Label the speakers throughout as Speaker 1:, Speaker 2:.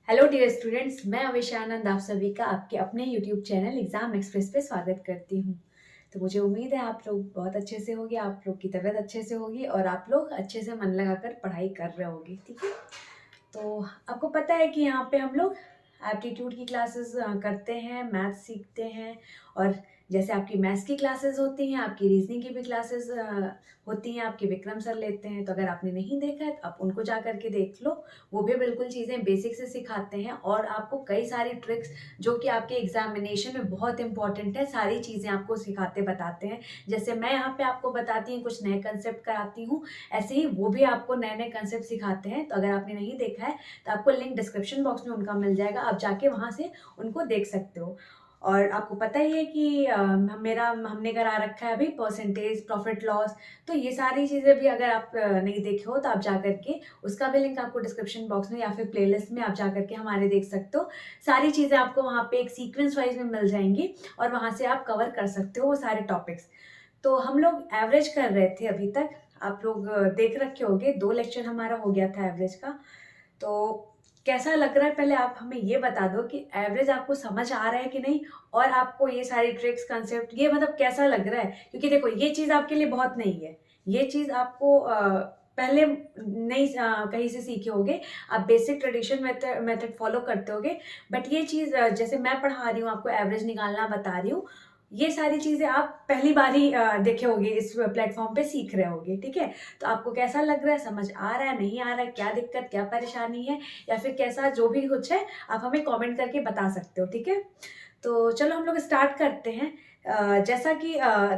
Speaker 1: Hello dear students, मैं अविश आनंद आप सभी का आपके अपने यूट्यूब चैनल एग्जाम एक्सप्रेस पे स्वागत करती हूँ। तो मुझे उम्मीद है आप लोग बहुत अच्छे से होंगे, आप लोग की तबीयत अच्छे से होगी और आप लोग अच्छे से मन लगाकर पढ़ाई कर रहे होंगे। ठीक है, तो आपको पता है कि यहाँ पे हम लोग एप्टीट्यूड की क्लासेस करते हैं, मैथ सीखते हैं। और जैसे आपकी मैथ्स की क्लासेस होती हैं, आपकी रीजनिंग की भी क्लासेस होती हैं, आपके विक्रम सर लेते हैं। तो अगर आपने नहीं देखा है तो आप उनको जा करके देख लो। वो भी बिल्कुल चीज़ें बेसिक से सिखाते हैं और आपको कई सारी ट्रिक्स जो कि आपके एग्जामिनेशन में बहुत इंपॉर्टेंट है, सारी चीज़ें आपको सिखाते बताते हैं। जैसे मैं यहाँ पे आपको बताती हूँ, कुछ नए कंसेप्ट कराती हूँ, ऐसे ही वो भी आपको नए नए कंसेप्ट सिखाते हैं। तो अगर आपने नहीं देखा है तो आपको लिंक डिस्क्रिप्शन बॉक्स में उनका मिल जाएगा, आप जाके वहाँ से उनको देख सकते हो। और आपको पता ही है कि हमने करा रखा है अभी परसेंटेज, प्रॉफिट लॉस। तो ये सारी चीज़ें भी अगर आप नहीं देखे हो तो आप जा करके उसका भी लिंक आपको डिस्क्रिप्शन बॉक्स में या फिर प्लेलिस्ट में आप जा करके हमारे देख सकते हो। सारी चीज़ें आपको वहाँ पे एक सीक्वेंस वाइज में मिल जाएंगी और वहाँ से आप कवर कर सकते हो वो सारे टॉपिक्स। तो हम लोग एवरेज कर रहे थे अभी तक, आप लोग देख रखे होंगे, 2 लेक्चर हमारा हो गया था एवरेज का। तो कैसा लग रहा है, पहले आप हमें ये बता दो कि एवरेज आपको समझ आ रहा है कि नहीं, और आपको ये सारी ट्रिक्स कंसेप्ट ये मतलब कैसा लग रहा है। क्योंकि देखो ये चीज़ आपके लिए बहुत नहीं है, ये चीज़ आपको पहले नहीं कहीं से सीखे होगे, आप बेसिक ट्रेडिशन मेथड फॉलो करते होगे। बट ये चीज़ जैसे मैं पढ़ा रही हूँ, आपको एवरेज निकालना बता रही हूँ, ये सारी चीज़ें आप पहली बार ही देखे होगे, इस प्लेटफॉर्म पे सीख रहे होगे। ठीक है, तो आपको कैसा लग रहा है, समझ आ रहा है, नहीं आ रहा है, क्या दिक्कत, क्या परेशानी है, या फिर कैसा जो भी कुछ है आप हमें कमेंट करके बता सकते हो। ठीक है, तो चलो हम लोग स्टार्ट करते हैं। जैसा कि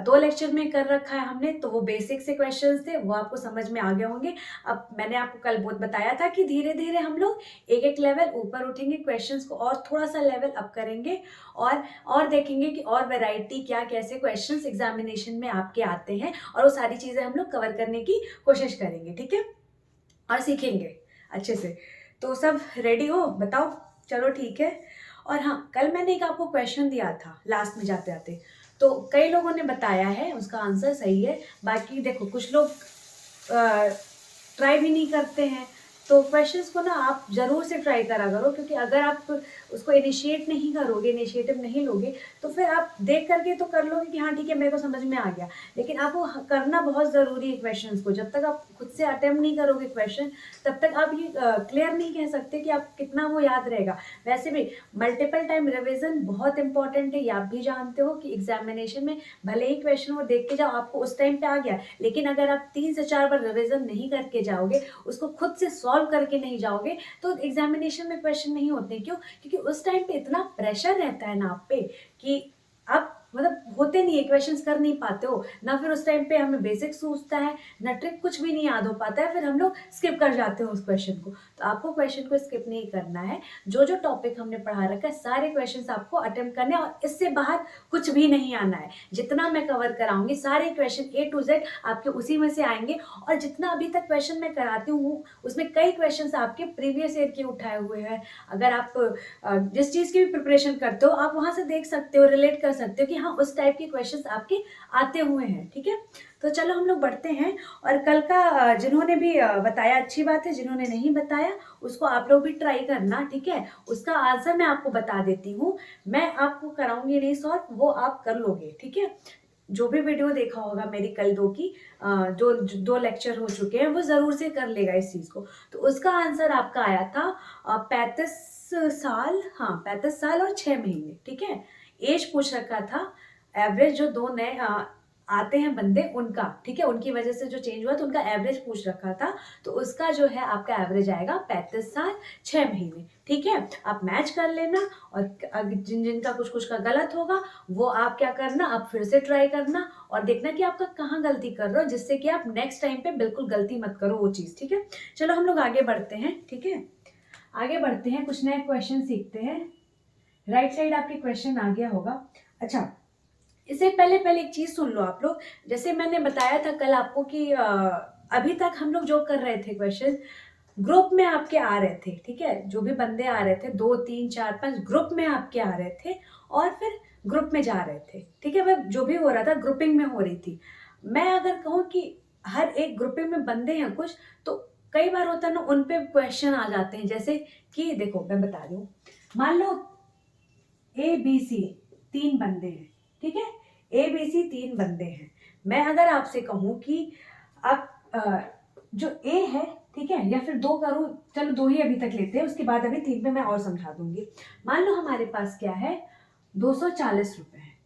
Speaker 1: 2 लेक्चर में कर रखा है हमने, तो वो बेसिक से क्वेश्चंस थे, वो आपको समझ में आ गए होंगे। अब मैंने आपको कल बहुत बताया था कि धीरे धीरे हम लोग एक एक लेवल ऊपर उठेंगे, क्वेश्चंस को और थोड़ा सा लेवल अप करेंगे और देखेंगे कि और वैरायटी क्या, कैसे क्वेश्चंस एग्जामिनेशन में आपके आते हैं, और वो सारी चीजें हम लोग कवर करने की कोशिश करेंगे। ठीक है, और सीखेंगे अच्छे से। तो सब रेडी हो, बताओ। चलो ठीक है। और हाँ, कल मैंने एक आपको क्वेश्चन दिया था लास्ट में जाते आते, तो कई लोगों ने बताया है, उसका आंसर सही है। बाकी देखो कुछ लोग ट्राई भी नहीं करते हैं। तो क्वेश्चंस को ना आप जरूर से ट्राई करा करो, क्योंकि अगर आप उसको इनिशिएट नहीं करोगे, इनिशिएटिव नहीं लोगे, तो फिर आप देख करके तो कर लोगे कि हाँ ठीक है मेरे को समझ में आ गया, लेकिन आपको करना बहुत ज़रूरी है क्वेश्चंस को। जब तक आप खुद से अटेम्प्ट नहीं करोगे क्वेश्चन, तब तक आप ये क्लियर नहीं कह सकते कि आप कितना वो याद रहेगा। वैसे भी मल्टीपल टाइम रिविजन बहुत इंपॉर्टेंट है, ये आप भी जानते हो कि एग्जामिनेशन में भले ही क्वेश्चन वो देख के जाओ, आपको उस टाइम पे आ गया, लेकिन अगर आप 3 से 4 बार रिविजन नहीं करके जाओगे, उसको खुद से सॉल्व करके नहीं जाओगे, तो एग्जामिनेशन में क्वेश्चन नहीं होते। क्यों? क्योंकि उस टाइम पे इतना प्रेशर रहता है ना आप पे कि आप मतलब होते नहीं है, क्वेश्चंस कर नहीं पाते हो ना, फिर उस टाइम पे हमें बेसिक सूझता है ना, ट्रिक कुछ भी नहीं याद हो पाता है, फिर हम लोग स्किप कर जाते हैं उस क्वेश्चन को। तो आपको क्वेश्चन को स्किप नहीं करना है, जो जो टॉपिक हमने पढ़ा रखा है सारे क्वेश्चंस आपको अटेम्प्ट करने हैं, और इससे बाहर कुछ भी नहीं आना है। जितना मैं कवर कराऊंगी सारे क्वेश्चन A to Z आपके उसी में से आएंगे। और जितना अभी तक क्वेश्चन मैं कराती हूँ उसमें कई क्वेश्चन आपके प्रीवियस ईयर के उठाए हुए हैं। अगर आप जिस चीज़ की भी प्रिपरेशन करते हो, आप वहां से देख सकते हो, रिलेट कर सकते हो कि हाँ उस टाइप के क्वेश्चंस आपके आते हुए हैं। ठीक है, तो चलो हम लोग बढ़ते हैं। और कल का जिन्होंने भी बताया अच्छी बात है, जिन्होंने नहीं बताया उसको आप लोग भी ट्राई करना। ठीक है, उसका आंसर मैं आपको बता देती हूँ, मैं आपको कराऊंगी नहीं सॉल्व, वो आप कर लोगे। ठीक है, जो भी वीडियो देखा होगा मेरी कल 2 की, जो 2 लेक्चर हो चुके हैं, वो जरूर से कर लेगा इस चीज को। तो उसका आंसर आपका आया था 35 साल, हाँ 35 साल और 6 महीने। ठीक है, एज पूछ रखा था, एवरेज जो 2 नए आते हैं बंदे उनका, ठीक है, उनकी वजह से जो चेंज हुआ तो उनका एवरेज पूछ रखा था। तो उसका जो है आपका एवरेज आएगा 35 साल 6 महीने। ठीक है, आप मैच कर लेना, और जिन जिनका कुछ कुछ का गलत होगा वो आप क्या करना, आप फिर से ट्राई करना और देखना कि आपका कहाँ गलती कर रहे हो, जिससे कि आप नेक्स्ट टाइम पे बिल्कुल गलती मत करो वो चीज। ठीक है, चलो हम लोग आगे बढ़ते हैं। ठीक है, आगे बढ़ते हैं, कुछ नए क्वेश्चन सीखते हैं। राइट साइड आपके क्वेश्चन आ गया होगा। अच्छा, इससे पहले पहले एक चीज सुन लो आप लोग। जैसे मैंने बताया था कल आपको कि अभी तक हम लोग जो कर रहे थे क्वेश्चन, ग्रुप में आपके आ रहे थे। ठीक है, जो भी बंदे आ रहे थे 2 3 4 5 ग्रुप में आपके आ रहे थे, और फिर ग्रुप में जा रहे थे। ठीक है, वह जो भी हो रहा था ग्रुपिंग में हो रही थी। मैं अगर कहूँ कि हर एक ग्रुपिंग में बंदे हैं कुछ, तो कई बार होता है ना, उन पे क्वेश्चन आ जाते हैं। जैसे कि देखो मैं बता रही हूँ, मान लो ए बी सी 3 बंदे हैं, ठीक है, ए बी सी 3 बंदे हैं। मैं अगर आपसे कहूँ कि आप जो ए है, ठीक है, या फिर 2 करूँ, चलो 2 ही अभी तक लेते हैं, उसके बाद अभी 3 पे मैं और समझा दूंगी। मान लो हमारे पास क्या है, 240 रुपए है।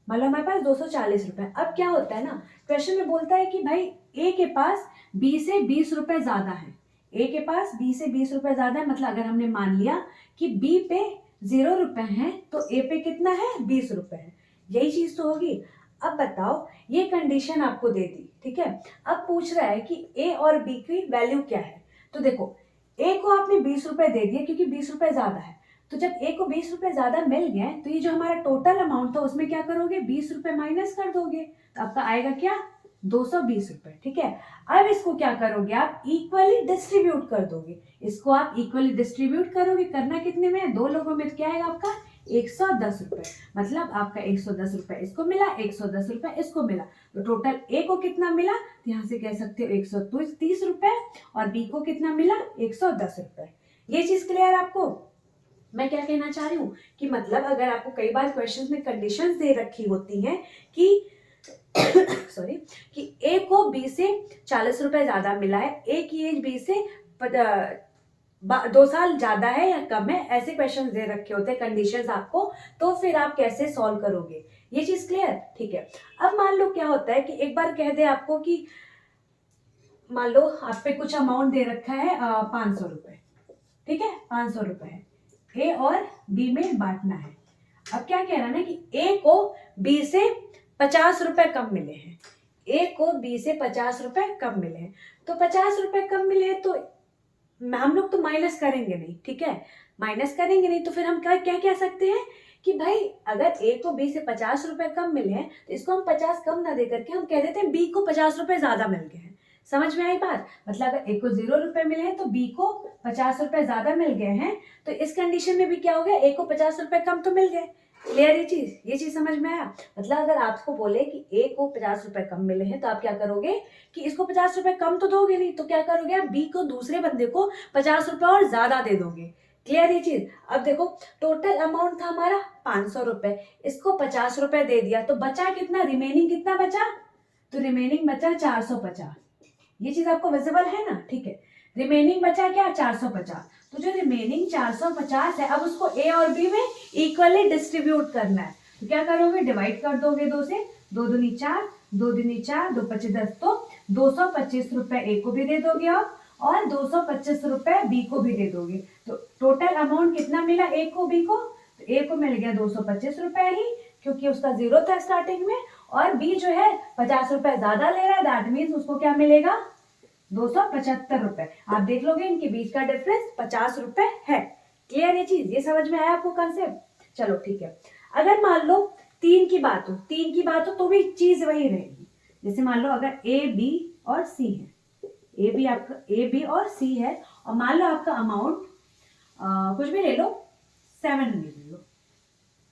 Speaker 1: मान लो हमारे पास 240 रुपए। अब क्या होता है ना, क्वेश्चन में बोलता है कि भाई ए के पास बी से 20 रुपए ज्यादा है। ए के पास बी से 20 रुपए ज्यादा है, मतलब अगर हमने मान लिया कि बी पे 0 रुपए है तो ए पे कितना है, 20 रुपए है। यही चीज तो होगी। अब बताओ, ये कंडीशन आपको दे दी, ठीक है। अब पूछ रहा है कि ए और बी की वैल्यू क्या है। तो देखो, ए को आपने 20 रुपए दे दिए क्योंकि 20 रुपए ज्यादा है। तो जब ए को 20 रुपए ज्यादा मिल गए तो ये जो हमारा टोटल अमाउंट था उसमें क्या करोगे, 20 रुपए माइनस कर दोगे, तो आपका आएगा क्या, 220 रुपए, ठीक है। अब इसको क्या करोगे, आप इक्वली डिस्ट्रीब्यूट कर दोगे। इसको आप इक्वली डिस्ट्रीब्यूट करोगे, करना कितने में है, 2 लोगों में, तो क्या आएगा आपका 110 रुपए। मतलब आपका 110 रुपए इसको मिला, 110 रुपए इसको मिला, तो टोटल ए को कितना मिला, तो यहाँ से कह सकते हो 130 रुपए, और बी को कितना मिला, 110 रुपए। ये चीज क्लियर आपको। मैं क्या कहना चाह रही हूँ कि मतलब अगर आपको कई बार क्वेश्चंस में कंडीशंस दे रखी होती हैं कि सॉरी, कि ए को बी से 40 रुपए ज्यादा मिला है, ए की एज बी से 2 साल ज्यादा है या कम है, ऐसे क्वेश्चंस दे रखे होते हैं कंडीशंस आपको, तो फिर आप कैसे सॉल्व करोगे, ये चीज क्लियर, ठीक है। अब मान लो क्या होता है कि एक बार कह दे आपको कि मान लो आप पे कुछ अमाउंट दे रखा है 500 रुपए, ठीक है, 500 रुपए है, ए और बी में बांटना है। अब क्या कह रहा है ना कि ए को बी से 50 रुपए कम मिले हैं, ए को बी से 50 रुपए कम मिले हैं, तो 50 रुपए कम मिले हैं तो हम लोग तो माइनस करेंगे नहीं, ठीक है, माइनस करेंगे नहीं, तो फिर हम क्या क्या कह सकते हैं कि भाई अगर ए को बी से 50 रुपए कम मिले हैं तो इसको हम 50 कम ना दे करके हम कह देते हैं बी को 50 रुपए ज्यादा मिल गए हैं। समझ में आई बात, मतलब अगर ए को 0 रुपए मिले हैं तो बी को 50 रुपए ज्यादा मिल गए हैं, तो इस कंडीशन में भी क्या हो गया, ए को 50 रुपए कम तो मिल गए। क्लियर ये चीज समझ में आया। मतलब अगर आपको बोले कि ए को 50 रुपए कम मिले हैं तो आप क्या करोगे कि इसको 50 रुपए कम तो दोगे नहीं, तो क्या करोगे आप बी को, दूसरे बंदे को 50 रुपए और ज्यादा दे दोगे। क्लियर ये चीज। अब देखो, टोटल अमाउंट था हमारा 500 रुपए, इसको 50 रुपए दे दिया तो बचा कितना, रिमेनिंग कितना बचा, तो रिमेनिंग बचा 450। ये चीज आपको विजिबल है ना, ठीक है। रिमेनिंग बचा क्या, 450। तो जो रिमेनिंग 450 है अब उसको ए और बी में इक्वली डिस्ट्रीब्यूट करना है। तो क्या करोगे, डिवाइड कर दोगे 2 से, 2 दूनी 4, 2 दूनी 4, 2 पच्चीस 10, तो 225 रुपए ए को भी दे दोगे आप और 225 रुपए बी को भी दे दोगे। तो टोटल अमाउंट कितना मिला ए को, बी को, तो ए को मिल गया 225 रुपए ही, क्योंकि उसका 0 था स्टार्टिंग में, और बी जो है 50 रुपए ज्यादा ले रहा है, दैट मीन्स उसको क्या मिलेगा, 275 रुपए। आप देख लोगे इनके बीच का डिफरेंस 50 रुपए है। क्लियर ये चीज, ये समझ में आया आपको कंसेप्ट। चलो ठीक है। अगर मान लो 3 की बात हो तो भी चीज वही रहेगी। जैसे मान लो अगर ए बी और सी है, ए बी और सी है, और मान लो आपका अमाउंट कुछ भी ले लो, 700 ले लो,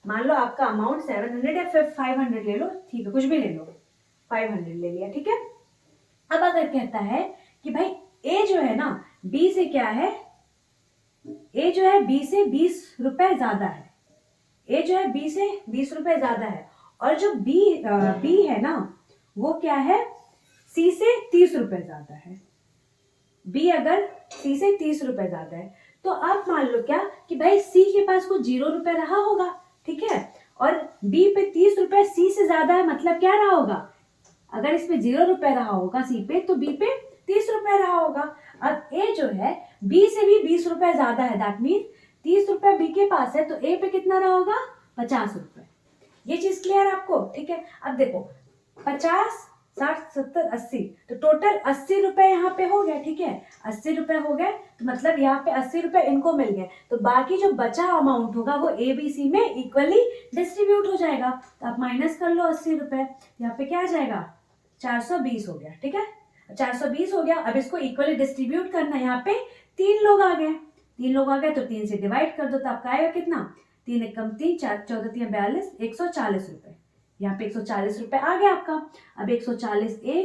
Speaker 1: मान लो आपका अमाउंट 700 या फिर 500 ले लो, ठीक है, कुछ भी ले लो, 500 ले लिया, ठीक है। अब अगर कहता है कि भाई ए जो है ना बी से क्या है, ए जो है बी से 20 रुपए ज्यादा है, ए जो है बी से 20 रुपए ज्यादा है, और जो बी है ना वो क्या है, सी से 30 रुपए ज्यादा है। बी अगर सी से 30 रुपए ज्यादा है तो आप मान लो क्या कि भाई सी के पास कुछ 0 रुपए रहा होगा, ठीक है, और बी पे 30 रुपए सी से ज्यादा है, मतलब क्या रहा होगा, अगर इसमें 0 रुपए रहा होगा सी पे तो बी पे 30 रुपए रहा होगा। अब ए जो है बी से भी 20 रुपए ज्यादा है, दैट मीन 30 रुपए बी के पास है, तो ए पे कितना रहा होगा, 50 रुपए। ये चीज क्लियर आपको, ठीक है। अब देखो 50, 60, 70, 80, तो टोटल 80 रुपए यहाँ पे हो गया, ठीक है, 80 रुपए हो गए, तो मतलब यहाँ पे 80 रुपए इनको मिल गए, तो बाकी जो बचा अमाउंट होगा वो ए बी सी में इक्वली डिस्ट्रीब्यूट हो जाएगा। तो आप माइनस कर लो 80 रुपए, यहाँ पे क्या आ जाएगा, 420 हो गया, ठीक है, 420 हो गया। अब इसको इक्वली डिस्ट्रीब्यूट करना है, यहाँ पे 3 लोग आ गए, 3 लोग आ गए तो 3 से डिवाइड कर दो, तो आपका आएगा कितना, 3 एकम 3, 4 14 3 42, 140 रुपए। यहाँ पे 140 रुपए आ गया आपका। अब 140 ए,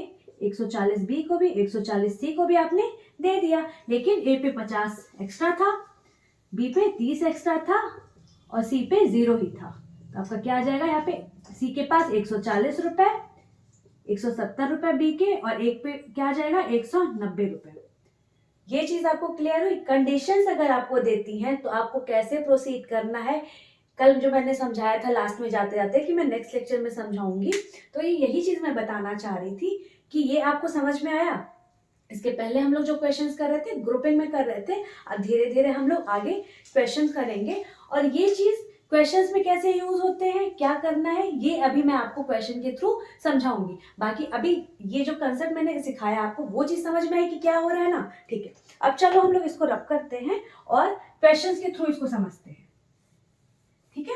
Speaker 1: 140 बी को भी, 140 सी को भी आपने दे दिया। लेकिन ए पे 50 एक्स्ट्रा था, बी पे 30 एक्स्ट्रा था और सी पे 0 ही था। तो आपका क्या आ जाएगा, यहाँ पे सी के पास 140 रुपए, 170 रुपए बी के, और एक पे क्या आ जाएगा 190 रुपए। ये चीज आपको क्लियर हुई। कंडीशंस अगर आपको देती हैं तो आपको कैसे प्रोसीड करना है, कल जो मैंने समझाया था लास्ट में जाते जाते कि मैं नेक्स्ट लेक्चर में समझाऊंगी, तो ये यही चीज मैं बताना चाह रही थी कि ये आपको समझ में आया। इसके पहले हम लोग जो क्वेश्चंस कर रहे थे ग्रुपिंग में कर रहे थे, अब धीरे धीरे हम लोग आगे क्वेश्चंस करेंगे, और ये चीज क्वेश्चंस में कैसे यूज होते हैं, क्या करना है, ये अभी मैं आपको क्वेश्चन के थ्रू समझाऊंगी। बाकी अभी ये जो कंसेप्ट मैंने सिखाया आपको वो चीज समझ में आई कि क्या हो रहा है ना। ठीक है, अब चलो हम लोग इसको रब करते हैं और क्वेश्चंस के थ्रू इसको समझते हैं। ठीक है,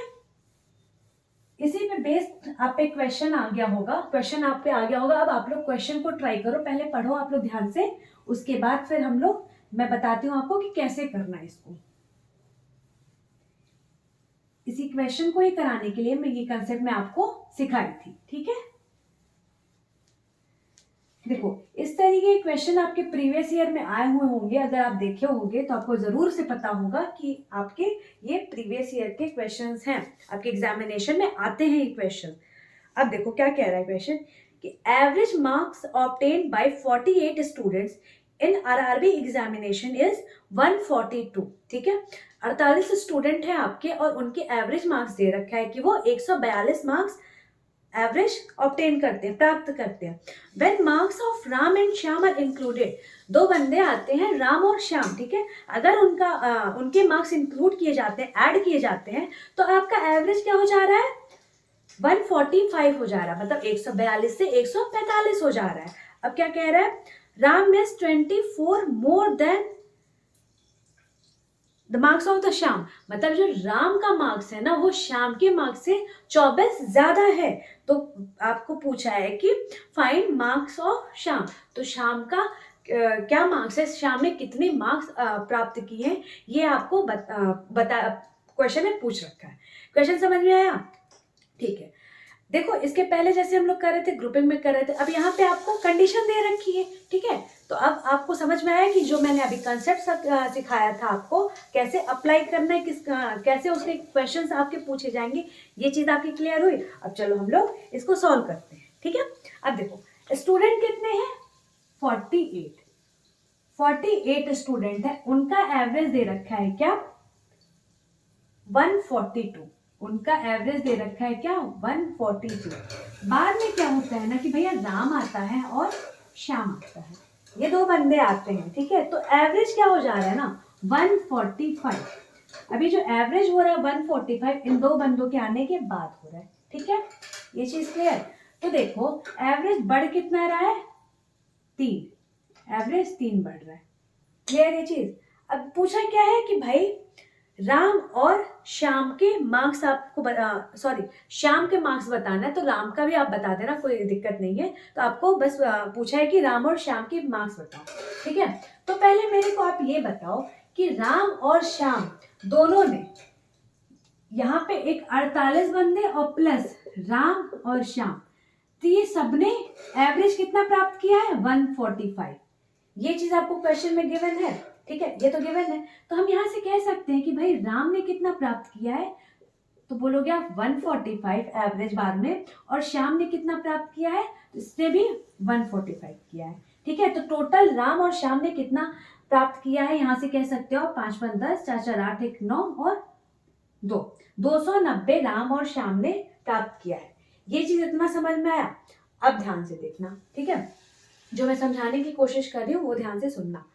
Speaker 1: इसी पे बेस्ड आप पे क्वेश्चन आ गया होगा, क्वेश्चन आप पे आ गया होगा। अब आप लोग क्वेश्चन को ट्राई करो, पहले पढ़ो आप लोग ध्यान से, उसके बाद फिर हम लोग, मैं बताती हूँ आपको कि कैसे करना है इसको। इसी क्वेश्चन को ही कराने के लिए मैं ये कंसेप्ट में आपको सिखाई थी। ठीक है, देखो इस तरीके के क्वेश्चन आपके प्रीवियस ईयर में आए हुए होंगे, अगर आप देखे होंगे तो आपको जरूर से पता होगा कि आपके ये प्रीवियस ईयर के क्वेश्चंस हैं, आपके एग्जामिनेशन में आते हैं ये क्वेश्चन। अब देखो क्या कह रहा है क्वेश्चन कि average marks obtained by 48 students in RRB examination is 142। ठीक है, 48 स्टूडेंट हैं आपके और उनके एवरेज मार्क्स दे रखा है कि वो 142 मार्क्स एवरेज ऑब्टेन करते हैं, प्राप्त करते हैं। When marks of Ram and Shyam are included, दो बंदे आते हैं राम और श्याम, ठीक है, अगर उनके मार्क्स इंक्लूड किए जाते हैं, ऐड किए जाते हैं, तो आपका एवरेज क्या हो जा रहा है 145 हो जा रहा है, मतलब 142 से 145 हो जा रहा है। अब क्या कह रहा है, Ram is 24 more than the marks of the Shyam, मतलब जो राम का मार्क्स है ना वो श्याम के मार्क्स से 24 ज्यादा है। तो आपको पूछा है कि फाइंड मार्क्स ऑफ श्याम, तो श्याम का क्या मार्क्स है, श्याम ने कितने मार्क्स प्राप्त किए हैं, ये आपको बता क्वेश्चन में पूछ रखा है। क्वेश्चन समझ में आया? ठीक है, देखो इसके पहले जैसे हम लोग कर रहे थे ग्रुपिंग में कर रहे थे, अब यहाँ पे आपको कंडीशन दे रखी है। ठीक है, तो अब आपको समझ में आया कि जो मैंने अभी कंसेप्ट सिखाया था आपको कैसे अप्लाई करना है, कैसे उसके क्वेश्चंस आपके पूछे जाएंगे, ये चीज आपकी क्लियर हुई। अब चलो हम लोग इसको सॉल्व करते हैं। ठीक है, अब देखो स्टूडेंट कितने हैं 48 स्टूडेंट है, उनका एवरेज दे रखा है क्या 142, उनका एवरेज दे रखा है क्या 142। बाद में क्या होता है ना कि भैया राम आता है और श्याम आता है, ये दो बंदे आते हैं। ठीक है, तो एवरेज क्या हो जा रहा है ना 145। अभी जो एवरेज हो रहा है 145 इन दो बंदों के आने के बाद हो रहा है। ठीक है, ये चीज क्लियर। तो देखो एवरेज बढ़ कितना रहा है 3, एवरेज 3 बढ़ रहा है। क्लियर ये चीज। अब पूछा क्या है कि भाई राम और श्याम के मार्क्स आपको श्याम के मार्क्स बताना है, तो राम का भी आप बता देना, कोई दिक्कत नहीं है। तो आपको बस पूछा है कि राम और श्याम के मार्क्स बताओ। ठीक है, तो पहले मेरे को आप ये बताओ कि राम और श्याम दोनों ने यहाँ पे एक 48 बंदे और प्लस राम और श्याम, तो ये सबने एवरेज कितना प्राप्त किया है 145। ये चीज आपको क्वेश्चन में गिवन है। ठीक है, ये तो गिवन है, तो हम यहाँ से कह सकते हैं कि भाई राम ने कितना प्राप्त किया है, तो बोलोगे आप 145 एवरेज बाद में, और श्याम ने कितना प्राप्त किया है, तो इसने भी 145 किया है। ठीक है, तो टोटल राम और श्याम ने कितना प्राप्त किया है, यहाँ से कह सकते हो 5 5 10 4 4 8 1 9 और 2, 290 राम और श्याम ने प्राप्त किया है। ये चीज इतना समझ में आया? अब ध्यान से देखना। ठीक है, जो मैं समझाने की कोशिश कर रही हूँ वो ध्यान से सुनना।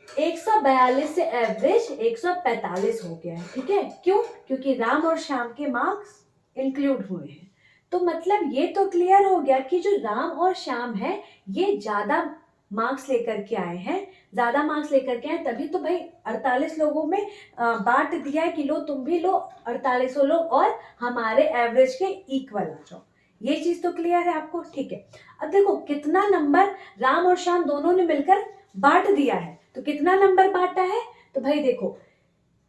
Speaker 1: 142 से एवरेज 145 हो गया है। ठीक है, क्यों? क्योंकि राम और श्याम के मार्क्स इंक्लूड हुए हैं। तो मतलब ये तो क्लियर हो गया कि जो राम और श्याम है ये ज्यादा मार्क्स लेकर के आए हैं, ज्यादा मार्क्स लेकर के आए, तभी तो भाई 48 लोगों में बांट दिया है कि लो तुम भी लो 48 लो और हमारे एवरेज के इक्वल आ जाओ। ये चीज तो क्लियर है आपको? ठीक है, अब देखो कितना नंबर राम और श्याम दोनों ने मिलकर बांट दिया है, तो कितना नंबर बांटा है, तो भाई देखो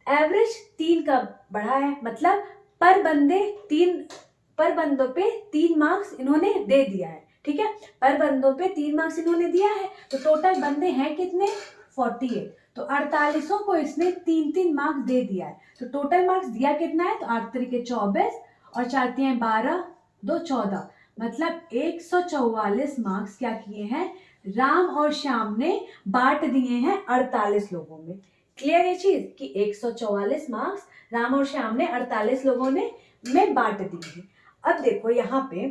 Speaker 1: एवरेज 3 का बढ़ा है, मतलब पर बंदों पे 3 मार्क्स इन्होंने दे दिया है। ठीक है। पर बंदों पे 3 मार्क्स इन्होंने दिया है, तो टोटल बंदे हैं कितने, 48। तो 48 को इसने 3-3 मार्क्स दे दिया है, तो टोटल मार्क्स दिया कितना है, तो 8 तरीके 24 और 4 तियां 12, 2 14, मतलब 144 मार्क्स क्या किए हैं, राम और श्याम ने बांट दिए हैं 48 लोगों में। क्लियर ये चीज कि 144 मार्क्स राम और श्याम ने 48 लोगों ने में बांट दिए हैं। अब देखो यहाँ पे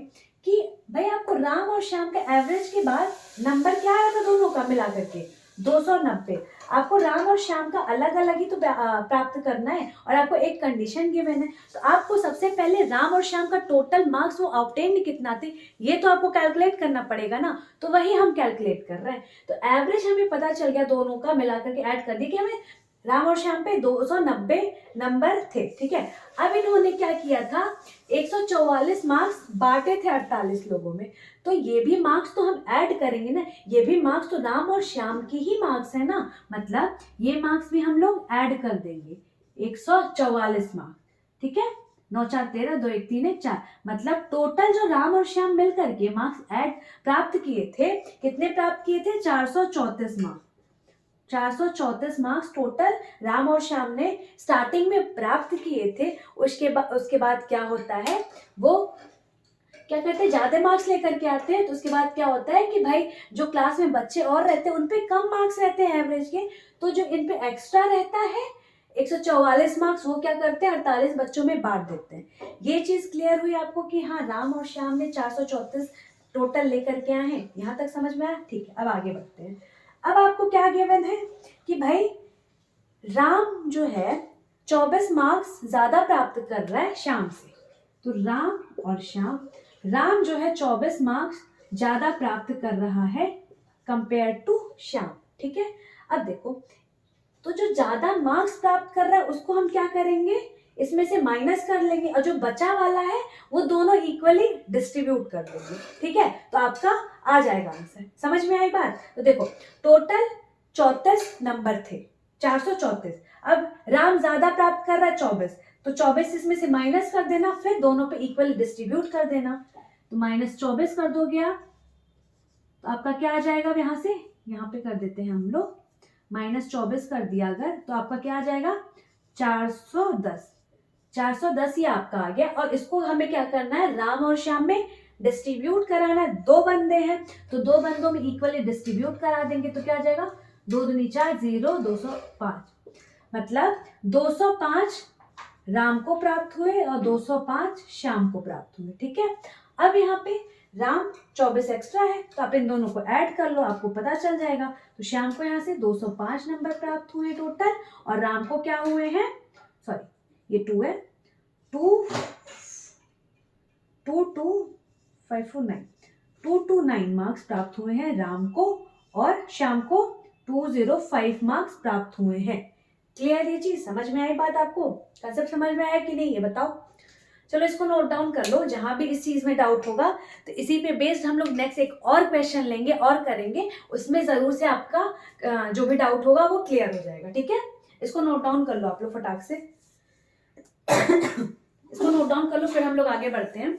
Speaker 1: कि भाई आपको राम और श्याम का एवरेज के बाद नंबर क्या आया था दोनों का मिला करके, 290। आपको राम और श्याम का अलग अलग ही तो प्राप्त करना है, और आपको एक कंडीशन गिवन है, तो आपको सबसे पहले राम और श्याम का टोटल मार्क्स वो ऑब्टेन्ड कितना थे ये तो आपको कैलकुलेट करना पड़ेगा ना, तो वही हम कैलकुलेट कर रहे हैं। तो एवरेज हमें पता चल गया, दोनों का मिलाकर के ऐड कर दिया कि हमें राम और श्याम पे 290 नंबर थे, ठीक है। अब इन्होंने क्या किया था, 144 मार्क्स बांटे थे 48 लोगों में, तो ये भी मार्क्स तो हम ऐड करेंगे ना, ये भी मार्क्स तो राम और श्याम की ही मार्क्स है ना, मतलब ये मार्क्स भी हम लोग ऐड कर देंगे, 144 मार्क्स, ठीक है। 9 4 13, 2 1 3 1 4, मतलब टोटल जो राम और श्याम मिलकर के मार्क्स ऐड प्राप्त किए थे, कितने प्राप्त किए थे, 434 मार्क्स। 434 मार्क्स टोटल राम और श्याम ने स्टार्टिंग में प्राप्त किए थे। उसके बाद क्या होता है, वो क्या करते हैं, ज्यादा मार्क्स लेकर के आते हैं, तो उसके बाद क्या होता है कि भाई जो क्लास में बच्चे और रहते हैं उन पे कम मार्क्स रहते हैं एवरेज के, तो जो इन पे एक्स्ट्रा रहता है 144 मार्क्स, वो क्या करते हैं 48 बच्चों में बांट देते हैं। ये चीज क्लियर हुई आपको कि हाँ राम और श्याम ने 434 टोटल लेकर के आए हैं, यहाँ तक समझ में आया, ठीक है। अब आगे बढ़ते हैं। अब आपको क्या गिवन है कि भाई राम जो है 24 मार्क्स ज्यादा प्राप्त कर रहा है श्याम से, तो राम और श्याम, राम जो है 24 मार्क्स ज्यादा प्राप्त कर रहा है कंपेयर टू श्याम, ठीक है। अब देखो, तो जो ज्यादा मार्क्स प्राप्त कर रहा है उसको हम क्या करेंगे, इसमें से माइनस कर लेंगे, और जो बचा वाला है वो दोनों इक्वली डिस्ट्रीब्यूट कर देंगे, ठीक है। तो आपका आ जाएगा आंसर, समझ में आई बात। तो देखो टोटल 34 नंबर थे, 434। अब राम ज्यादा प्राप्त कर रहा है 24, तो 24 इसमें से माइनस कर देना, फिर दोनों पे इक्वली डिस्ट्रीब्यूट कर देना, तो -24 कर दोगे आप, तो आपका क्या आ जाएगा, यहाँ से यहाँ पे कर देते हैं हम लोग, -24 कर दिया अगर, तो आपका क्या आ जाएगा, 410। 410 ही आपका आ गया, और इसको हमें क्या करना है, राम और श्याम में डिस्ट्रीब्यूट कराना है। 2 बंदे हैं तो 2 बंदों में इक्वली डिस्ट्रीब्यूट करा देंगे, तो क्या आ जाएगा, 2 दूनी 4, 0, 205, मतलब 205 राम को प्राप्त हुए और 205 श्याम को प्राप्त हुए, ठीक है। अब यहाँ पे राम 24 एक्स्ट्रा है, तो आप इन दोनों को ऐड कर लो, आपको पता चल जाएगा। तो श्याम को यहाँ से 205 नंबर प्राप्त हुए टोटल, और राम को क्या हुए हैं, सॉरी ये 2 है, 229 मार्क्स प्राप्त हुए हैं राम को, और श्याम को 205 मार्क्स प्राप्त हुए हैं। क्लियर ये चीज, समझ में आई बात, आपको कंसेप्ट समझ में आया कि नहीं, ये बताओ। चलो इसको नोट डाउन कर लो, जहां भी इस चीज में डाउट होगा तो इसी पे बेस्ड हम लोग नेक्स्ट एक और क्वेश्चन लेंगे और करेंगे, उसमें जरूर से आपका जो भी डाउट होगा वो क्लियर हो जाएगा, ठीक है। इसको नोट डाउन कर लो आप लोग फटाक से इसको नोट डाउन कर लो, फिर हम लोग आगे बढ़ते हैं।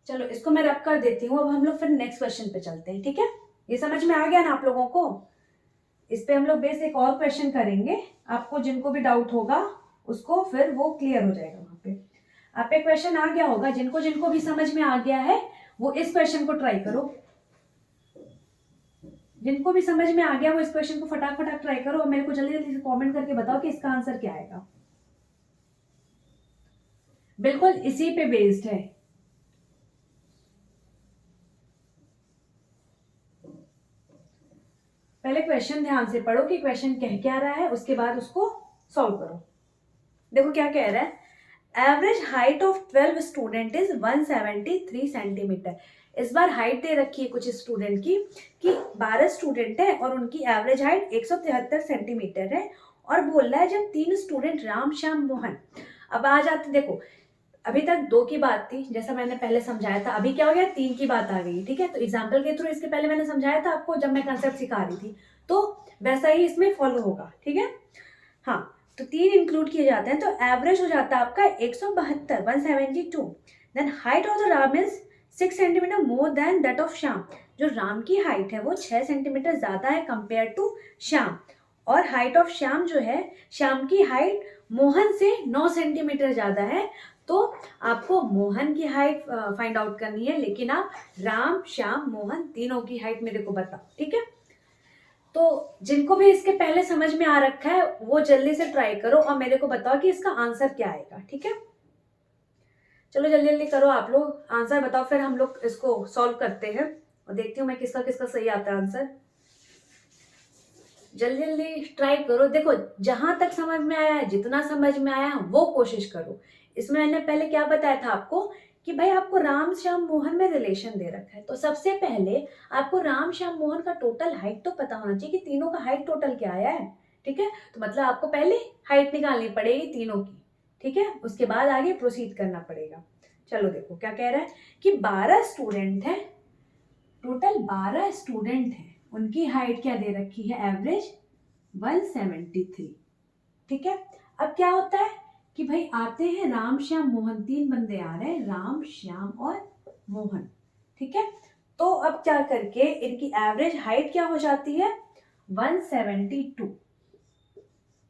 Speaker 1: चलो इसको मैं रब कर देती हूँ, अब हम लोग फिर नेक्स्ट क्वेश्चन पे चलते हैं, ठीक है। ये समझ में आ गया ना आप लोगों को, इस पे हम लोग बेस एक और क्वेश्चन करेंगे, आपको जिनको भी डाउट होगा उसको फिर वो क्लियर हो जाएगा वहां पे। आप पे क्वेश्चन आ गया होगा, जिनको जिनको भी समझ में आ गया है वो इस क्वेश्चन को ट्राई करो, जिनको भी समझ में आ गया वो इस क्वेश्चन को फटाफट ट्राई करो, और मेरे को जल्दी जल्दी से कमेंट करके बताओ कि इसका आंसर क्या आएगा। बिल्कुल इसी पे बेस्ड है। पहले क्वेश्चन ध्यान से पढ़ो कि क्वेश्चन कह क्या रहा है, उसके बाद उसको सॉल्व करो। देखो क्या कह रहा है, average height of 12 student is 173 centimetre. इस बार हाइट दे रखी है कुछ स्टूडेंट की कि 12 स्टूडेंट है और उनकी एवरेज हाइट 173 सेंटीमीटर है, और बोल रहा है जब 3 स्टूडेंट राम श्याम मोहन, अब आ जाते, देखो अभी तक 2 की बात थी जैसा मैंने पहले समझाया था, अभी क्या हो गया 3 की बात आ गई, ठीक है। तो एग्जाम्पल के थ्रू इसके पहले मैंने समझाया था आपको जब मैं कंसेप्ट सिखा रही थी, तो वैसा ही इसमें फॉलो होगा, ठीक है। हाँ, तो 3 इंक्लूड किए जाते हैं, तो एवरेज हो जाता है आपका 172, 172। Then height of the Ram is 6 centimetre more than that of Shyam. जो राम की हाइट है वो 6 सेंटीमीटर ज़्यादा है कंपेयर टू श्याम। और हाइट ऑफ श्याम जो है, श्याम की हाइट मोहन से 9 सेंटीमीटर ज़्यादा है। तो आपको मोहन की हाइट फाइंड आउट करनी है, लेकिन आप राम, श्याम, मोहन तीनों की हाइट मेरे को बताओ, ठीक है। तो जिनको भी इसके पहले समझ में आ रखा है वो जल्दी से ट्राई करो और मेरे को बताओ कि इसका आंसर क्या आएगा, ठीक है। चलो जल्दी जल्दी करो आप लोग, आंसर बताओ, फिर हम लोग इसको सॉल्व करते हैं और देखती हूँ मैं किसका किसका सही आता है आंसर। जल्दी जल्दी ट्राई करो। देखो जहां तक समझ में आया है, जितना समझ में आया है वो कोशिश करो। इसमें मैंने पहले क्या बताया था आपको कि भाई आपको राम, श्याम, मोहन में रिलेशन दे रखा है, तो सबसे पहले आपको राम, श्याम, मोहन का टोटल हाइट तो पता होना चाहिए कि तीनों का हाइट टोटल क्या आया है, ठीक है। तो मतलब आपको पहले हाइट निकालनी पड़ेगी तीनों की, ठीक है, उसके बाद आगे प्रोसीड करना पड़ेगा। चलो देखो क्या कह रहा है कि 12 स्टूडेंट है, टोटल 12 स्टूडेंट हैं, उनकी हाइट क्या दे रखी है, एवरेज 173, ठीक है। अब क्या होता है कि भाई आते हैं राम, श्याम, मोहन, 3 बंदे आ रहे हैं, राम, श्याम और मोहन, ठीक है। तो अब क्या करके इनकी एवरेज हाइट क्या हो जाती है, 172,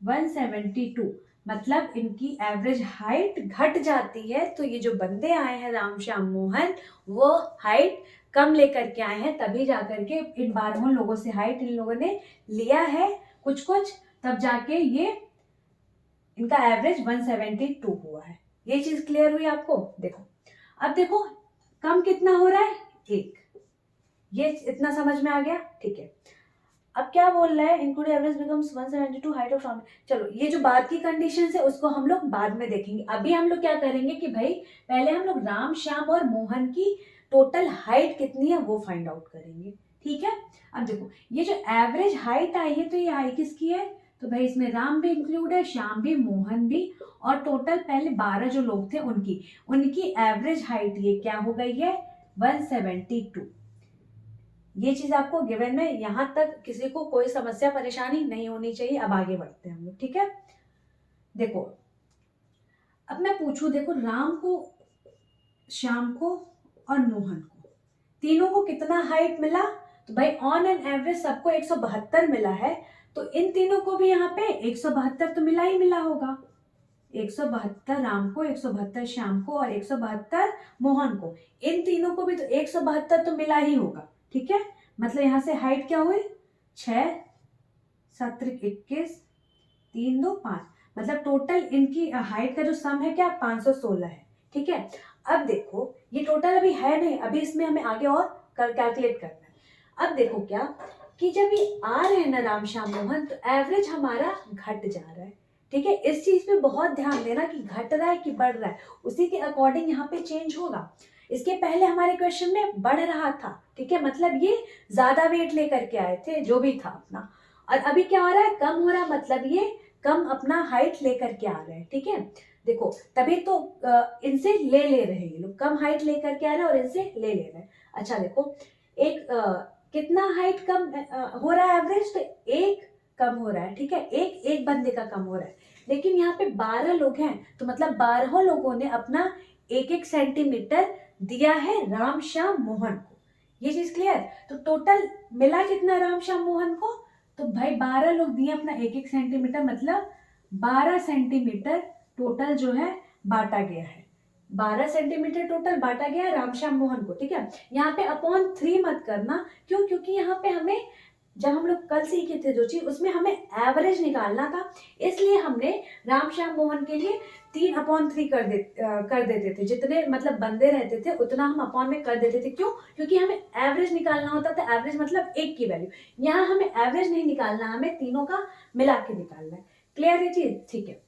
Speaker 1: 172, मतलब इनकी एवरेज हाइट घट जाती है। तो ये जो बंदे आए हैं राम, श्याम, मोहन, वो हाइट कम लेकर के आए हैं, तभी जाकर के इन 12 लोगों से हाइट इन लोगों ने लिया है कुछ कुछ, तब जाके ये इनका एवरेज 172 हुआ है। ये चीज क्लियर हुई आपको। देखो अब देखो कम कितना हो रहा है, 1, ये इतना समझ में आ गया, ठीक है। अब क्या बोल रहा है, include average becomes 172 height of Ram. चलो ये जो बाद की कंडीशन है उसको हम लोग बाद में देखेंगे। अभी हम लोग क्या करेंगे कि भाई पहले हम लोग राम, श्याम और मोहन की टोटल हाइट कितनी है वो फाइंड आउट करेंगे, ठीक है। अब देखो ये जो एवरेज हाइट आई है, तो ये हाइट किसकी है, तो भाई इसमें राम भी इंक्लूड है, श्याम भी, मोहन भी, और टोटल पहले 12 जो लोग थे उनकी उनकी एवरेज हाइट ये क्या हो गई है, 172। ये चीज आपको गिवन में, यहां तक किसी को कोई समस्या परेशानी नहीं होनी चाहिए। अब आगे बढ़ते हैं हम लोग, ठीक है। देखो अब मैं पूछूं, देखो राम को, श्याम को और मोहन को, तीनों को कितना हाइट मिला, तो भाई ऑन एन एवरेज सबको 172 मिला है, तो इन तीनों को भी यहाँ पे 172 तो मिला ही मिला होगा। 172 राम को, 172 श्याम को और 172 मोहन को, इन तीनों को भी तो 172 तो मिला ही होगा, ठीक है। मतलब यहाँ से हाइट क्या हुई, 6, 7, 21, 3, 2, 5, मतलब टोटल इनकी हाइट का जो सम है क्या, 516 है, ठीक है। अब देखो ये टोटल अभी है नहीं, अभी इसमें हमें आगे और कैलकुलेट करना है। अब देखो क्या कि जब ये आ रहे हैं ना राम, श्याम, मोहन, तो एवरेज हमारा घट जा रहा है, ठीक है। इस चीज पे बहुत ध्यान देना कि घट रहा है कि बढ़ रहा है, उसी के अकॉर्डिंग यहाँ पे चेंज होगा। इसके पहले हमारे क्वेश्चन में बढ़ रहा था, ठीक है, मतलब ये ज्यादा वेट लेकर के आए थे जो भी था अपना, और अभी क्या हो रहा है, कम हो रहा है, मतलब ये कम अपना हाइट लेकर के आ रहे हैं, ठीक है। देखो तभी तो इनसे ले रहे हैं, ये लोग कम हाइट लेकर के आ रहे हैं और इनसे ले रहे हैं। अच्छा देखो एक कितना हाइट कम हो रहा है एवरेज, तो 1 कम हो रहा है, ठीक है, एक बंदे का कम हो रहा है। लेकिन यहाँ पे 12 लोग हैं, तो मतलब 12 लोगों ने अपना 1-1 सेंटीमीटर दिया है राम, श्याम, मोहन को। ये चीज क्लियर। तो टोटल मिला कितना राम, श्याम, मोहन को, तो भाई 12 लोग दिए अपना 1-1 सेंटीमीटर, मतलब 12 सेंटीमीटर टोटल जो है बांटा गया है, 12 सेंटीमीटर टोटल बांटा गया है राम, श्याम, मोहन को, ठीक है। यहाँ पे अपॉन 3 मत करना, क्यों, क्योंकि यहाँ पे हमें, जब हम लोग कल सीखे थे जो चीज, उसमें हमें एवरेज निकालना था, इसलिए हमने राम, श्याम, मोहन के लिए 3/3 कर देते थे, जितने मतलब बंदे रहते थे उतना हम अपॉन में कर देते थे। क्यों, क्योंकि हमें एवरेज निकालना होता था, एवरेज मतलब 1 की वैल्यू। यहाँ हमें एवरेज नहीं निकालना, हमें तीनों का मिला के निकालना है। क्लियर ये चीज, ठीक है।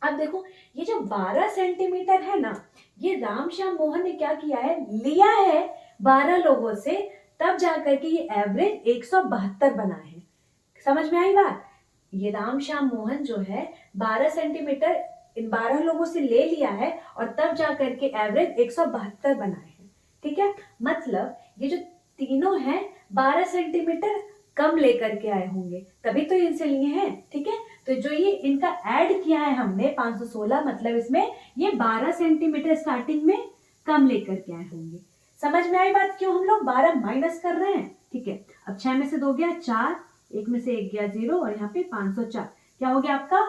Speaker 1: अब देखो ये जो 12 सेंटीमीटर है ना, ये राम, श्याम, मोहन ने क्या किया है, लिया है 12 लोगों से, तब जाकर के ये एवरेज 172 बना है। समझ में आई बात। ये राम, श्याम, मोहन जो है 12 सेंटीमीटर इन 12 लोगों से ले लिया है और तब जाकर के एवरेज 172 बनाए हैं, ठीक है। मतलब ये जो तीनों हैं 12 सेंटीमीटर कम लेकर के आए होंगे, तभी तो इनसे लिए हैं, ठीक है। तो जो ये इनका ऐड किया है हमने 516, मतलब इसमें ये 12 सेंटीमीटर स्टार्टिंग में कम लेकर के आए होंगे। समझ में आई बात, क्यों हम लोग 12 माइनस कर रहे हैं? ठीक है, अब 6 में से 2 गया 4, 1 में से 1 गया 0, और यहाँ पे 504 क्या हो गया आपका?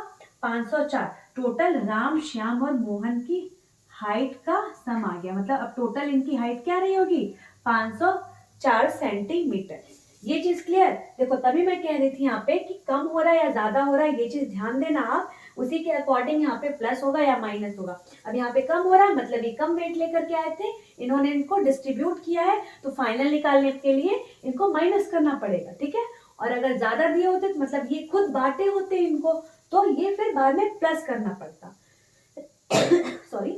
Speaker 1: 504 टोटल राम, श्याम और मोहन की हाइट का सम आ गया। मतलब अब टोटल इनकी हाइट क्या रही होगी? 504 सेंटीमीटर। ये चीज क्लियर? देखो तभी मैं कह रही थी यहाँ पे कि कम हो रहा है या ज्यादा हो रहा है, ये चीज ध्यान देना आप। उसी के अकॉर्डिंग यहाँ पे प्लस होगा या माइनस होगा। अब यहाँ पे कम हो रहा है मतलब ये कम वेट लेकर के आए थे, इन्होंने इनको डिस्ट्रीब्यूट किया है, तो फाइनल निकालने के लिए इनको माइनस करना पड़ेगा। ठीक है, और अगर ज्यादा दिए होते तो मतलब ये खुद बांटे होते इनको, तो ये फिर बाद में प्लस करना पड़ता। सॉरी,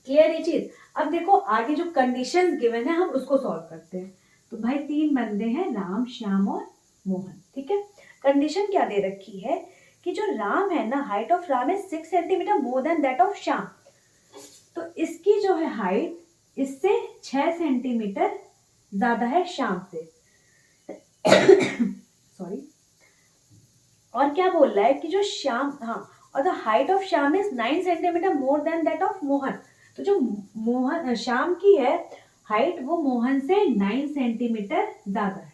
Speaker 1: क्लियर ये चीज? अब देखो आगे जो कंडीशंस गिवन है हम उसको सॉल्व करते हैं। तो भाई 3 बंदे हैं, राम, श्याम और मोहन। ठीक है, कंडीशन क्या दे रखी है कि जो राम है ना, height of Ram is 6 centimetre more than that of Shyam. तो इसकी जो है हाइट इससे 6 सेंटीमीटर ज्यादा है श्याम से। सॉरी, और क्या बोल रहा है कि जो श्याम, हाँ, और the height of Shyam is 9 centimetre more than that of Mohan. तो जो मोहन, श्याम की है हाइट, वो मोहन से 9 सेंटीमीटर ज्यादा है।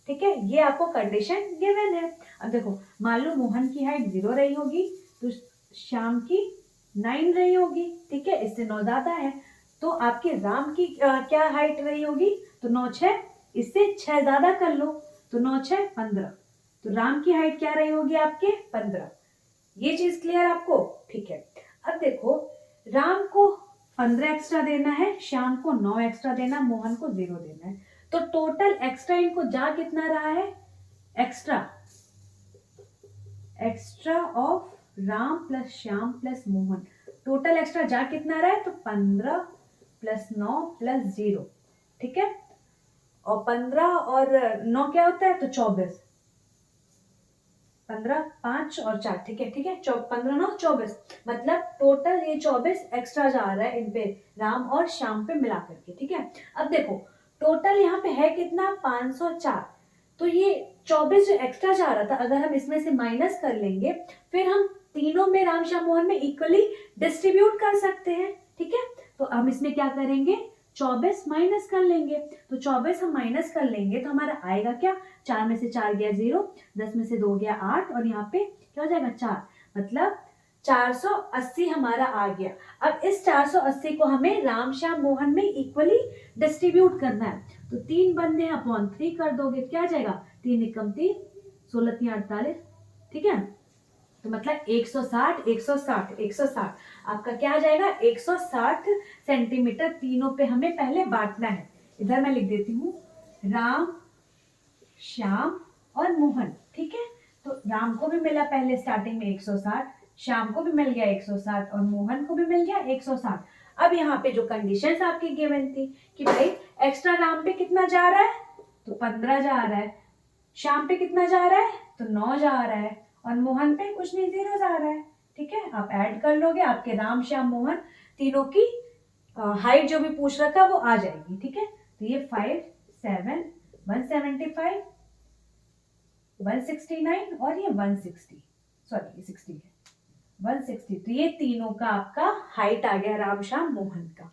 Speaker 1: ठीक है, ये आपको कंडीशन गिवन है। अब देखो मान लो मोहन की हाइट 0 रही होगी, तो श्याम की 9 रही होगी। ठीक है, इससे 9 ज्यादा है। तो आपके राम की क्या हाइट रही होगी? तो 9 6, इससे 6 ज्यादा कर लो, तो 9 6 15। तो राम की हाइट क्या रही होगी आपके? 15। ये चीज क्लियर आपको? ठीक है, अब देखो राम को 15 एक्स्ट्रा देना है, श्याम को 9 एक्स्ट्रा देना, मोहन को 0 देना है। तो टोटल एक्स्ट्रा इनको जा कितना रहा है? Extra off Ram plus Shyam plus Mohan, total extra जा कितना रहा है? तो 15 प्लस 9 प्लस 0। ठीक है, और 15 और 9 क्या होता है? तो 24। 15 5 और 4, ठीक है, ठीक है, 15 9 24, मतलब टोटल ये 24 एक्स्ट्रा जा रहा है इन पे, राम और श्याम पे मिला करके। ठीक है, अब देखो टोटल यहाँ पे है कितना? 504। तो ये 24 जो एक्स्ट्रा जा रहा था, अगर हम इसमें से माइनस कर लेंगे, फिर हम तीनों में, राम, श्याम, मोहन में इक्वली डिस्ट्रीब्यूट कर सकते हैं। ठीक है, तो हम इसमें क्या करेंगे? 24 माइनस कर लेंगे। तो 24 हम माइनस कर लेंगे तो हमारा आएगा क्या? 4 में से 4 गया 0, 10 में से 2 गया 8, और यहाँ पे क्या हो जाएगा? 4, मतलब 480 हमारा आ गया। अब इस 480 को हमें राम, श्याम, मोहन में इक्वली डिस्ट्रीब्यूट करना है। तो 3 बंदे हैं, अपॉन 3 कर दोगे, क्या आ जाएगा? 3 एकम 3, 16 3 48। ठीक है, तो मतलब 160 160 160 आपका क्या आ जाएगा? 160 सेंटीमीटर तीनों पे हमें पहले बांटना है। इधर मैं लिख देती हूँ राम, श्याम और मोहन। ठीक है, तो राम को भी मिला पहले स्टार्टिंग में 160, श्याम को भी मिल गया 160 और मोहन को भी मिल गया 160। अब यहाँ पे जो कंडीशंस आपकी गिवन थी कि भाई एक्स्ट्रा राम पे कितना जा रहा है? तो 15 जा रहा है, श्याम पे कितना जा रहा है? तो 9 जा रहा है, और मोहन पे कुछ नहीं, 0 जा रहा है। ठीक है, आप ऐड कर लोगे, आपके राम, श्याम, मोहन तीनों की हाइट जो भी पूछ रखा वो आ जाएगी। ठीक है, तो ये 5 7 175 169 और ये 160, सॉरी ये 60 है, 160। तो ये तीनों का आपका हाइट आ गया, राम, श्याम, मोहन का।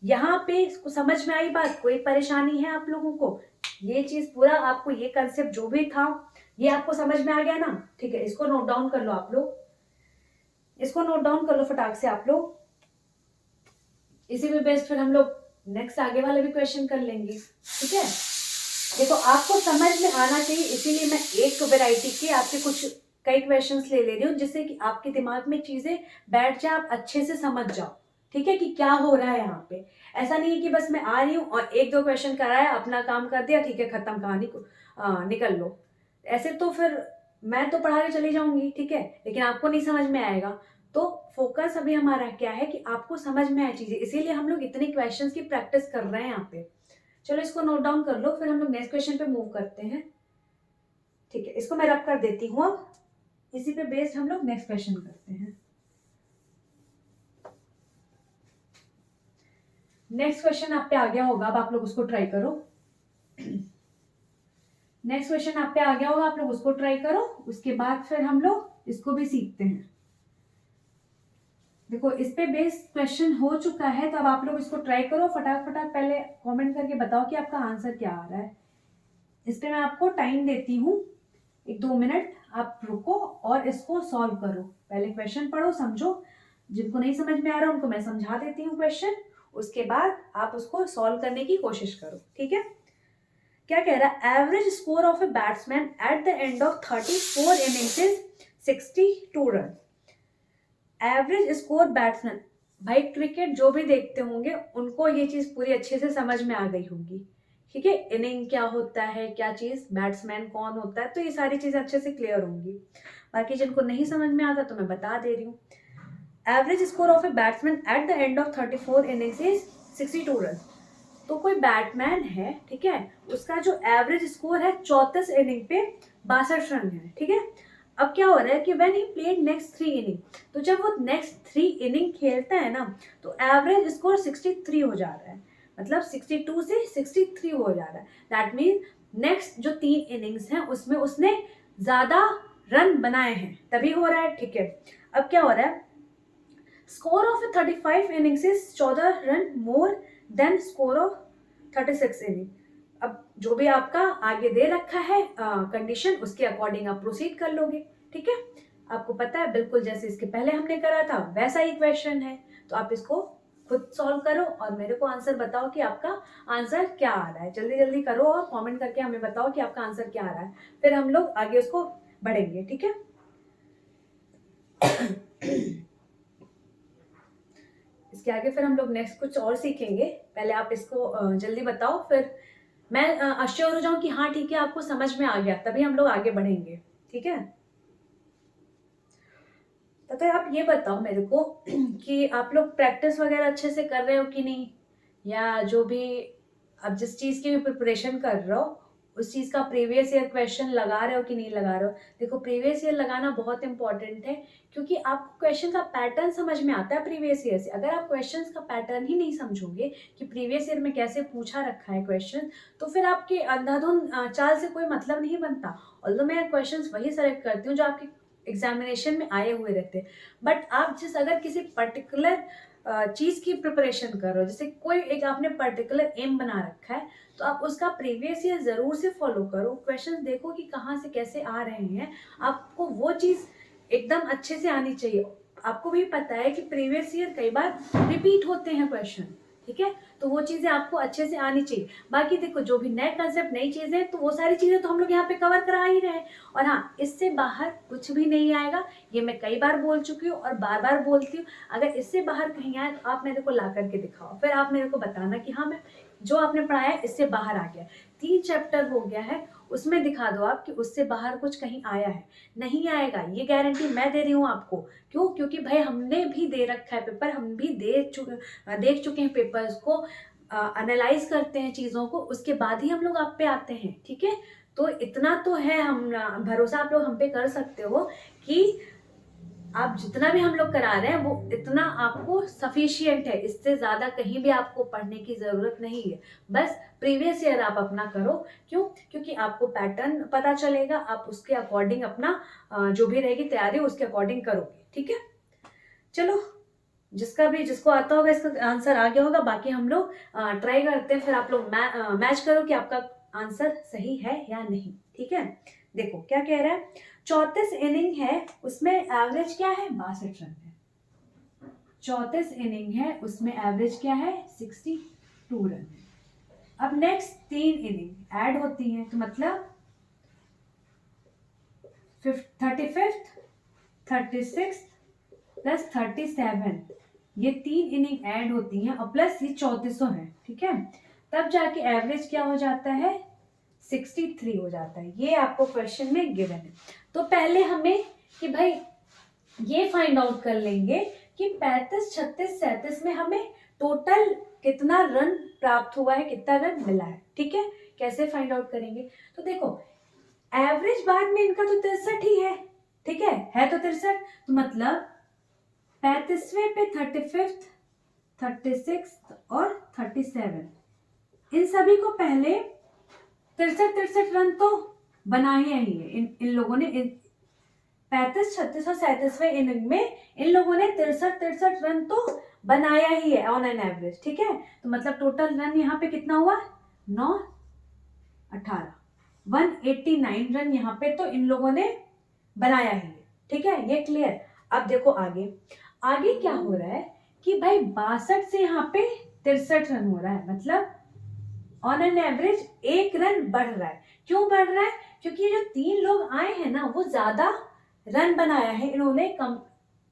Speaker 1: यहाँ पे इसको समझ में आई बात? कोई परेशानी है आप लोगों को? ये चीज पूरा आपको, ये कंसेप्ट जो भी था ये आपको समझ में आ गया ना? ठीक है, इसको नोट डाउन कर लो आप लोग, इसको नोट डाउन कर लो फटाक से आप लोग। इसी में बेस्ट फिर हम लोग नेक्स्ट आगे वाले भी क्वेश्चन कर लेंगे। ठीक है, देखो आपको समझ में आना चाहिए, इसीलिए मैं एक वैरायटी के आपके कुछ कई क्वेश्चंस ले रही हूँ, जिससे कि आपके दिमाग में चीजें बैठ जाए, आप अच्छे से समझ जाओ। ठीक है, कि क्या हो रहा है यहाँ पे। ऐसा नहीं है कि बस मैं आ रही हूँ और 1 2 क्वेश्चन कराया, अपना काम कर दिया, ठीक है, खत्म, कहानी को निकल लो। ऐसे तो फिर मैं तो पढ़ा के चली जाऊंगी, ठीक है, लेकिन आपको नहीं समझ में आएगा। तो फोकस अभी हमारा क्या है कि आपको समझ में आए चीजें, इसीलिए हम लोग इतने क्वेश्चंस की प्रैक्टिस कर रहे हैं यहाँ पे। चलो इसको नोट डाउन कर लो, फिर हम लोग नेक्स्ट क्वेश्चन पे मूव करते हैं। ठीक है, इसको मैं रब कर देती हूँ, अब इसी पे बेस्ड हम लोग नेक्स्ट क्वेश्चन करते हैं। नेक्स्ट क्वेश्चन आप पे आ गया होगा, अब आप लोग उसको ट्राई करो। नेक्स्ट क्वेश्चन आप पे आ गया होगा, आप लोग उसको ट्राई करो, उसके बाद फिर हम लोग इसको भी सीखते हैं। देखो इस पे बेस्ड क्वेश्चन हो चुका है, तो अब आप लोग इसको ट्राई करो, फटाफट पहले कमेंट करके बताओ कि आपका आंसर क्या आ रहा है। इस पे मैं आपको टाइम देती हूँ 1-2 मिनट, आप रुको और इसको सॉल्व करो। पहले क्वेश्चन पढ़ो, समझो, जिनको नहीं समझ में आ रहा उनको मैं समझा देती हूँ क्वेश्चन, उसके बाद आप उसको सॉल्व करने की कोशिश करो, ठीक है। क्या कह रहा है, average score of a batsman at the end of 34 innings is 62 run. Average score batsman, भाई क्रिकेट जो भी देखते होंगे उनको ये चीज पूरी अच्छे से समझ में आ गई होगी, ठीक है। इनिंग क्या होता है, क्या चीज, बैट्समैन कौन होता है, तो ये सारी चीजें अच्छे से क्लियर होंगी। बाकी जिनको नहीं समझ में आता तो मैं बता दे रही हूँ। Average score of a batsman at the end of 34 innings is 62 run. तो कोई बैट्समैन है, ठीक है, उसका जो एवरेज स्कोर है 34 इनिंग पे 62 रन है, ठीक है। अब क्या हो रहा है कि when he played next 3 inning, तो जब वो नेक्स्ट 3 इनिंग खेलता है ना, तो एवरेज स्कोर 63 हो जा रहा है, मतलब 62 से 63 हो जा रहा है। दैट मीन नेक्स्ट जो 3 इनिंग्स हैं उसमें उसने ज्यादा रन बनाए हैं, तभी हो रहा है, ठीक है। अब क्या हो रहा है, score of 35 innings is 14 run more than score of 36 inning. अब जो भी आपका आगे दे रखा है कंडीशन, उसके अकॉर्डिंग आप प्रोसीड कर लोगे, ठीक है। आपको पता है बिल्कुल जैसे इसके पहले हमने करा था वैसा ही क्वेश्चन है, तो आप इसको खुद सॉल्व करो और मेरे को आंसर बताओ कि आपका आंसर क्या आ रहा है। जल्दी जल्दी करो और कमेंट करके हमें बताओ कि आपका आंसर क्या आ रहा है, फिर हम लोग आगे उसको बढ़ेंगे, ठीक है। इसके आगे फिर हम लोग नेक्स्ट कुछ और सीखेंगे, पहले आप इसको जल्दी बताओ, फिर मैं अश्योर हो जाऊं कि हाँ ठीक है आपको समझ में आ गया, तभी हम लोग आगे बढ़ेंगे, ठीक है। तो आप ये बताओ मेरे को कि आप लोग प्रैक्टिस वगैरह अच्छे से कर रहे हो कि नहीं, या जो भी अब जिस चीज की भी प्रिपरेशन कर रहे हो उस चीज का प्रीवियस ईयर क्वेश्चन लगा रहे हो कि नहीं लगा रहे हो। देखो प्रीवियस ईयर लगाना बहुत इंपॉर्टेंट है, क्योंकि आपको क्वेश्चन का पैटर्न समझ में आता है प्रीवियस ईयर से। अगर आप क्वेश्चन का पैटर्न ही नहीं समझोगे कि प्रीवियस ईयर में कैसे पूछा रखा है क्वेश्चन, तो फिर आपके अंधाधुंध चाल से कोई मतलब नहीं बनता। ऑल्दो मैं क्वेश्चन वही सेलेक्ट करती हूँ जो आपके एग्जामिनेशन में आए हुए रहते हैं, बट आप जिस अगर किसी पर्टिकुलर चीज की प्रिपरेशन कर रहे हो, जैसे कोई एक आपने पर्टिकुलर एम बना रखा है, तो आप उसका प्रीवियस ईयर जरूर से फॉलो करो, क्वेश्चन देखो कि कहाँ से कैसे आ रहे हैं, आपको वो चीज एकदम अच्छे से आनी चाहिए। आपको भी पता है कि प्रीवियस ईयर कई बार रिपीट होते हैं क्वेश्चन, ठीक है, तो वो चीजें आपको अच्छे से आनी चाहिए। बाकी देखो जो भी नए कंसेप्ट नई चीजें, तो वो सारी चीजें तो हम लोग यहाँ पे कवर करा ही रहे हैं, और हाँ इससे बाहर कुछ भी नहीं आएगा, ये मैं कई बार बोल चुकी हूँ और बार बार बोलती हूँ। अगर इससे बाहर कहीं आए तो आप मेरे को ला करके दिखाओ, फिर आप मेरे को बताना कि हाँ मैं जो आपने पढ़ाया है इससे बाहर आ गया। 3 चैप्टर हो गया है, उसमें दिखा दो आप कि उससे बाहर कुछ कहीं आया है। नहीं आएगा, ये गारंटी मैं दे रही हूँ आपको। क्यों? क्योंकि भाई हमने भी दे रखा है पेपर, हम भी देख चुके हैं पेपर्स को, एनालाइज करते हैं चीजों को, उसके बाद ही हम लोग आप पे आते हैं, ठीक है। तो इतना तो है, हम भरोसा आप लोग हम पे कर सकते हो कि आप जितना भी हम लोग करा रहे हैं वो इतना आपको सफिशियंट है, इससे ज्यादा कहीं भी आपको पढ़ने की जरूरत नहीं है। बस प्रीवियस ईयर आप अपना करो। क्यों? क्योंकि आपको पैटर्न पता चलेगा, आप उसके अकॉर्डिंग अपना जो भी रहेगी तैयारी उसके अकॉर्डिंग करोगे, ठीक है। चलो, जिसको आता होगा इसका आंसर आ गया होगा, बाकी हम लोग ट्राई करते हैं, फिर आप लोग मैच करो कि आपका आंसर सही है या नहीं, ठीक है। देखो क्या कह रहा है, 34 इनिंग है, उसमें एवरेज क्या है, 62 रन है। 34 इनिंग है, उसमें एवरेज क्या है, 62 रन है। अब नेक्स्ट 3 इनिंग ऐड होती हैं, तो मतलब 35th 36 प्लस 37, ये 3 इनिंग ऐड होती हैं और प्लस ये 3400 है, ठीक है। तब जाके एवरेज क्या हो जाता है, 63 हो जाता है। ये आपको क्वेश्चन में गिवन है। तो पहले हमें कि भाई ये फाइंड आउट कर लेंगे कि 35 36 37 में हमें टोटल कितना रन प्राप्त हुआ है, कितना रन मिला है, ठीक है। कैसे फाइंड आउट करेंगे, तो देखो एवरेज बाद में इनका तो 63 ही है, ठीक है तो 63, तो मतलब 35वें पे 35th 36 और 37, इन सभी को पहले 63 रन तो बनाया ही है। इन लोगों ने 35, 36 और 37वें इनिंग में इन लोगों ने 63 रन तो बनाया ही है ऑन एन एवरेज, ठीक है। तो मतलब टोटल रन यहाँ पे कितना हुआ, 9, 18, 189 रन यहाँ पे तो इन लोगों ने बनाया ही है, ठीक है। ये क्लियर। अब देखो आगे, आगे क्या हो रहा है कि भाई 62 से यहाँ पे 63 रन हो रहा है, मतलब ऑन एन एवरेज 1 रन बढ़ रहा है। क्यों बढ़ रहा है, क्योंकि ये जो 3 लोग आए हैं ना वो ज्यादा रन बनाया है इन्होंने, कम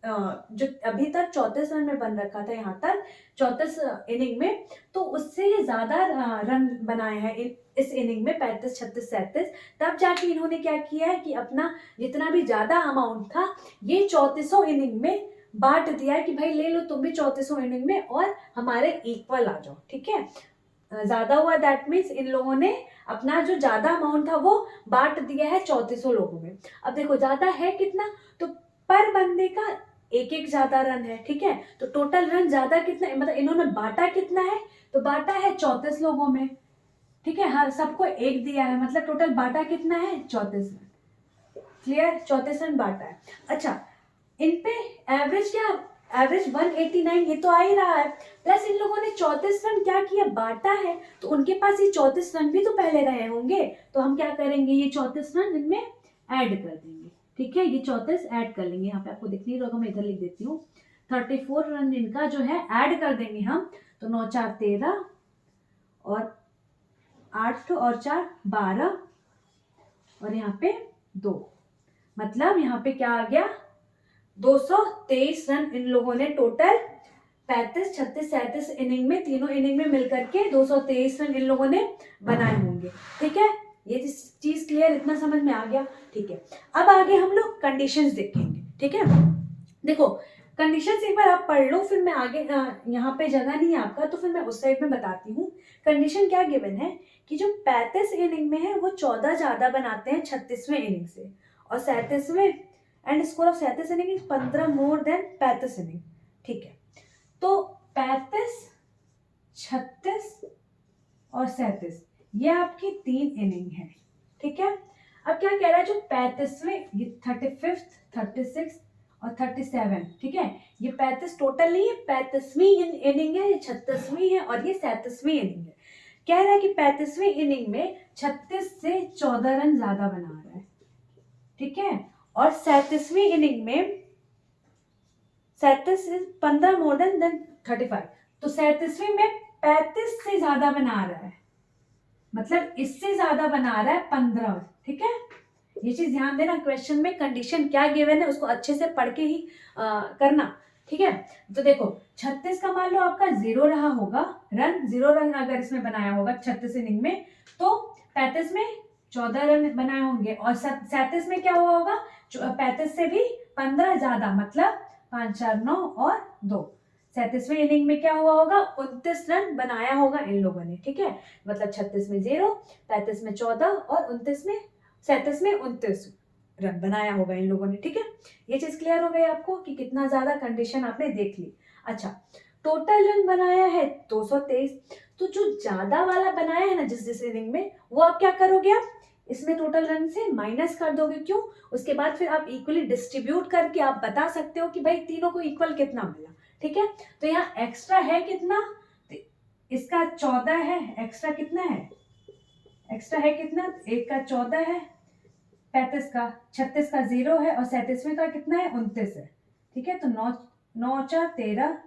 Speaker 1: जो अभी तक 34 रन में बन रखा था यहाँ तक 34 इनिंग में, तो उससे ये ज्यादा रन बनाए हैं इस इनिंग में 35, 36, 37। तब जाके इन्होंने क्या किया है कि अपना जितना भी ज्यादा अमाउंट था ये 34 इनिंग में बांट दिया है कि भाई ले लो तुम भी 34 इनिंग में और हमारे इक्वल आ जाओ, ठीक है। ज्यादा हुआ दैट मीन्स इन लोगों ने अपना जो ज्यादा अमाउंट था वो बांट दिया है 34 लोगों में। अब देखो ज्यादा है कितना, तो पर बंदे का एक एक ज्यादा रन है, ठीक है। तो टोटल रन ज्यादा कितना है, मतलब इन्होंने बांटा कितना है, तो बांटा है 34 लोगों में, ठीक है। हर सबको एक दिया है, मतलब टोटल बांटा कितना है, 34 रन। क्लियर, 34 रन बांटा है। अच्छा, इन पे एवरेज क्या, एवरेज 189 ये तो आ ही रहा है, प्लस इन लोगों ने 34 रन क्या किया, बांटा है, तो उनके पास ये 34 रन भी तो पहले रहे होंगे, तो हम क्या करेंगे, ये 34 रन इनमें ऐड कर देंगे, ठीक है। ये 34 ऐड कर लेंगे, यहाँ पे आपको दिख नहीं रहा, मैं इधर लिख देती हूँ। 34 रन इनका जो है ऐड कर देंगे हम, तो 9 4 13 और 8 और 4 12 और यहाँ पे 2, मतलब यहाँ पे क्या आ गया, 223 रन इन लोगों ने टोटल 35, 36, 37 इनिंग में, तीनों इनिंग में मिलकर के 223 रन इन लोगों ने बनाए होंगे, ठीक है। ये चीज क्लियर, इतना समझ में आ गया, ठीक है। अब आगे हम लोग कंडीशंस देखेंगे, ठीक है। देखो कंडीशंस एक बार आप पढ़ लो, फिर मैं आगे, यहाँ पे जगह नहीं है आपका तो फिर मैं उस साइड में बताती हूँ। कंडीशन क्या गिवन है कि जो 35 इनिंग में है वो 14 ज्यादा बनाते हैं 36वें इनिंग से, और 37वें and score of 37 inning is 15 more than 35 inning, ठीक है। तो 35, 36 और 37 ये आपकी 3 इनिंग है, ठीक है। अब क्या कह रहा है, जो 35वें, ये 35th, 36 और 37, ठीक है, ये 35 टोटल नहीं है, 35वीं इनिंग है, ये 36वीं है और ये 37वीं इनिंग है। कह रहा है कि 35वीं इनिंग में 36 से 14 रन ज्यादा बना रहा है, ठीक है, और 37वीं इनिंग में 37 15 मोर देन 35, तो 37वीं में 35 से ज्यादा बना रहा है, मतलब इससे ज्यादा बना रहा है 15, ठीक है। ये चीज ध्यान देना, क्वेश्चन में कंडीशन क्या गिवन है उसको अच्छे से पढ़ के ही करना, ठीक है। तो देखो 36 का मान लो आपका 0 रहा होगा रन, 0 रन अगर इसमें बनाया होगा 36 इनिंग में, तो 35 में 14 रन बनाए होंगे, और 37 में क्या हुआ होगा, 35 से भी 15 ज्यादा, मतलब 5 4 9 और 2, 37वें इनिंग में क्या हुआ होगा, 29 रन बनाया होगा इन लोगों ने, ठीक है। मतलब 36 में 0, 35 में 14 और 37 में 29 रन बनाया होगा इन लोगों ने, ठीक है। ये चीज क्लियर हो गई आपको कि कितना ज्यादा कंडीशन आपने देख ली। अच्छा, टोटल रन बनाया है 223, तो जो ज्यादा वाला बनाया है ना जिस इनिंग में, वो आप क्या करोगे, आप इसमें टोटल रन से माइनस कर दोगे, क्यों, उसके बाद फिर आप इक्वली डिस्ट्रीब्यूट करके आप बता सकते हो कि भाई तीनों को इक्वल कितना मिला, ठीक है। तो यहाँ एक्स्ट्रा है कितना, इसका 14 है, एक्स्ट्रा कितना है, एक्स्ट्रा है कितना, एक का 14 है, 35 का, 36 का 0 है और 37वें का कितना है, 29 है, ठीक है। तो 9 9 4 13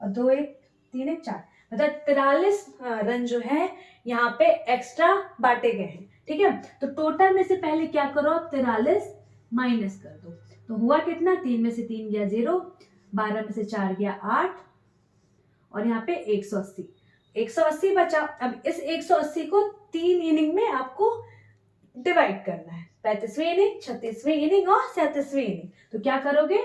Speaker 1: और 2 1 3 1 4, मतलब 43 रन जो है यहाँ पे एक्स्ट्रा बांटे गए हैं, ठीक है। तो टोटल में से पहले क्या करो, आप 43 माइनस कर दो, तो हुआ कितना, 3 में से 3 गया 0, 12 में से 4 गया 8 और यहाँ पे 180 बचा। अब इस 180 को 3 इनिंग में आपको डिवाइड करना है, 35वीं इनिंग, 36वीं इनिंग और 37वीं इनिंग। तो क्या करोगे,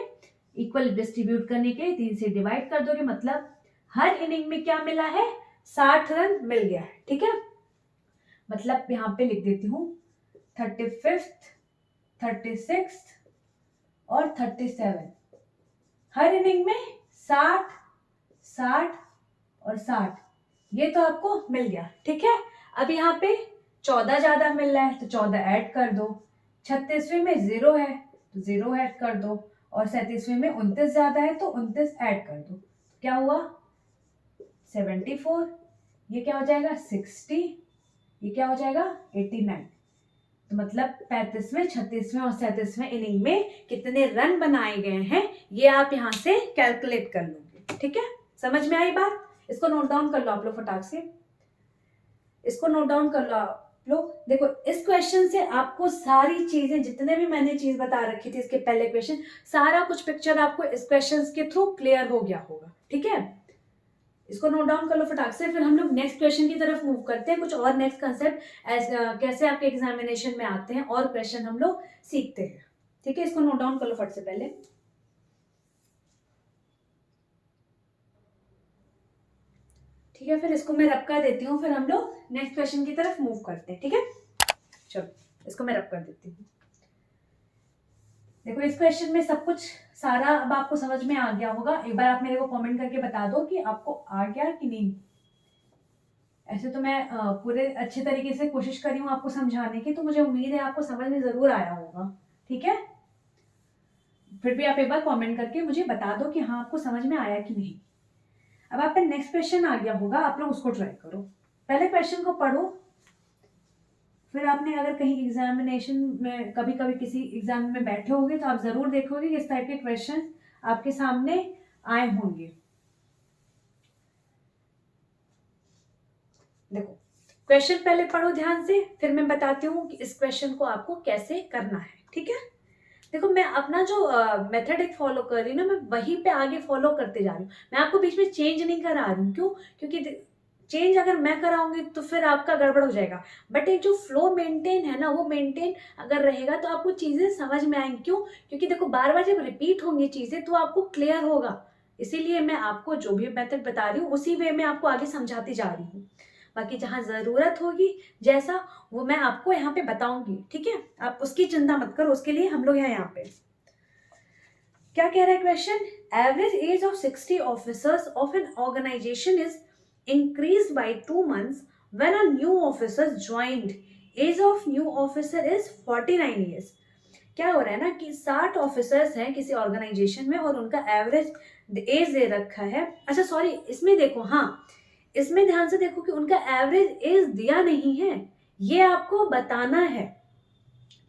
Speaker 1: इक्वल डिस्ट्रीब्यूट करने के 3 से डिवाइड कर दोगे, मतलब हर इनिंग में क्या मिला है, 60 रन मिल गया है, ठीक है। मतलब यहाँ पे लिख देती हूँ 35th, 36th और 37, हर इनिंग में 60 60 और 60, ये तो आपको मिल गया, ठीक है। अब यहाँ पे 14 ज्यादा मिल रहा है तो 14 ऐड कर दो, 36वें में 0 है तो 0 ऐड कर दो, और 37वें में 29 ज्यादा है तो 29 ऐड कर दो। क्या हुआ 74, ये क्या हो जाएगा 60, ये क्या हो जाएगा 89। तो मतलब 35वें, 36वें और 37वें इनिंग में कितने रन बनाए गए हैं ये आप यहाँ से कैलकुलेट कर लोगे। ठीक है, समझ में आई बात? इसको नोट डाउन कर लो आप लोग फटाक से, इसको नोट डाउन कर लो आप लोग। देखो इस क्वेश्चन से आपको सारी चीजें, जितने भी मैंने चीज बता रखी थी इसके पहले क्वेश्चन, सारा कुछ पिक्चर आपको इस क्वेश्चन के थ्रू क्लियर हो गया होगा। ठीक है, इसको नोट डाउन कर लो फटाक से। फिर हम लोग नेक्स्ट क्वेश्चन की तरफ मूव करते हैं, कुछ और नेक्स्ट कंसेप्ट कैसे आपके एग्जामिनेशन में आते हैं और क्वेश्चन हम लोग सीखते हैं। ठीक है, इसको नोट डाउन कर लो फट से पहले। ठीक है, फिर इसको मैं रब कर देती हूँ, फिर हम लोग नेक्स्ट क्वेश्चन की तरफ मूव करते हैं। ठीक है, चलो इसको मैं रब कर देती हूँ। देखो इस क्वेश्चन में सब कुछ सारा अब आपको समझ में आ गया होगा। एक बार आप मेरे को कमेंट करके बता दो कि आपको आ गया कि नहीं। ऐसे तो मैं पूरे अच्छे तरीके से कोशिश करी हूँ आपको समझाने की, तो मुझे उम्मीद है आपको समझ में जरूर आया होगा। ठीक है, फिर भी आप एक बार कमेंट करके मुझे बता दो कि हाँ आपको समझ में आया कि नहीं। अब आपका नेक्स्ट क्वेश्चन आ गया होगा, आप लोग उसको ट्राई करो। पहले क्वेश्चन को पढ़ो, फिर आपने अगर कहीं एग्जामिनेशन में कभी कभी किसी एग्जाम में बैठे होंगे तो आप जरूर देखोगे कि इस टाइप के क्वेश्चन आपके सामने आए होंगे। देखो क्वेश्चन पहले पढ़ो ध्यान से, फिर मैं बताती हूँ कि इस क्वेश्चन को आपको कैसे करना है। ठीक है, देखो मैं अपना जो मेथड एक फॉलो कर रही हूँ ना, मैं वहीं पे आगे फॉलो करते जा रही हूँ। मैं आपको बीच में चेंज नहीं करा रही हूँ। क्यों? क्योंकि चेंज अगर मैं कराऊंगी तो फिर आपका गड़बड़ हो जाएगा। बट एक जो फ्लो मेंटेन है ना, वो मेंटेन अगर रहेगा तो आपको चीजें समझ में आएंगी। क्यों? क्योंकि देखो बार बार जब रिपीट होंगी चीजें तो आपको क्लियर होगा। इसीलिए मैं आपको जो भी मेथड बता रही हूँ उसी वे में आपको आगे समझाती जा रही हूँ। बाकी जहां जरूरत होगी जैसा, वो मैं आपको यहाँ पे बताऊंगी। ठीक है, आप उसकी चिंता मत करो, उसके लिए हम लोग हैं यहाँ पे। क्या कह रहा है question? Average age of 60 officers of an organisation is increase by 2 months when a new officer joined. Age of new officer is 49 years. क्या हो रहा है ना कि 60 ऑफिसर्स हैं किसी ऑर्गेनाइजेशन में और उनका एवरेज एज दे रखा है। अच्छा सॉरी, इसमें देखो, हाँ इसमें ध्यान से देखो कि उनका एवरेज एज दिया नहीं है, ये आपको बताना है।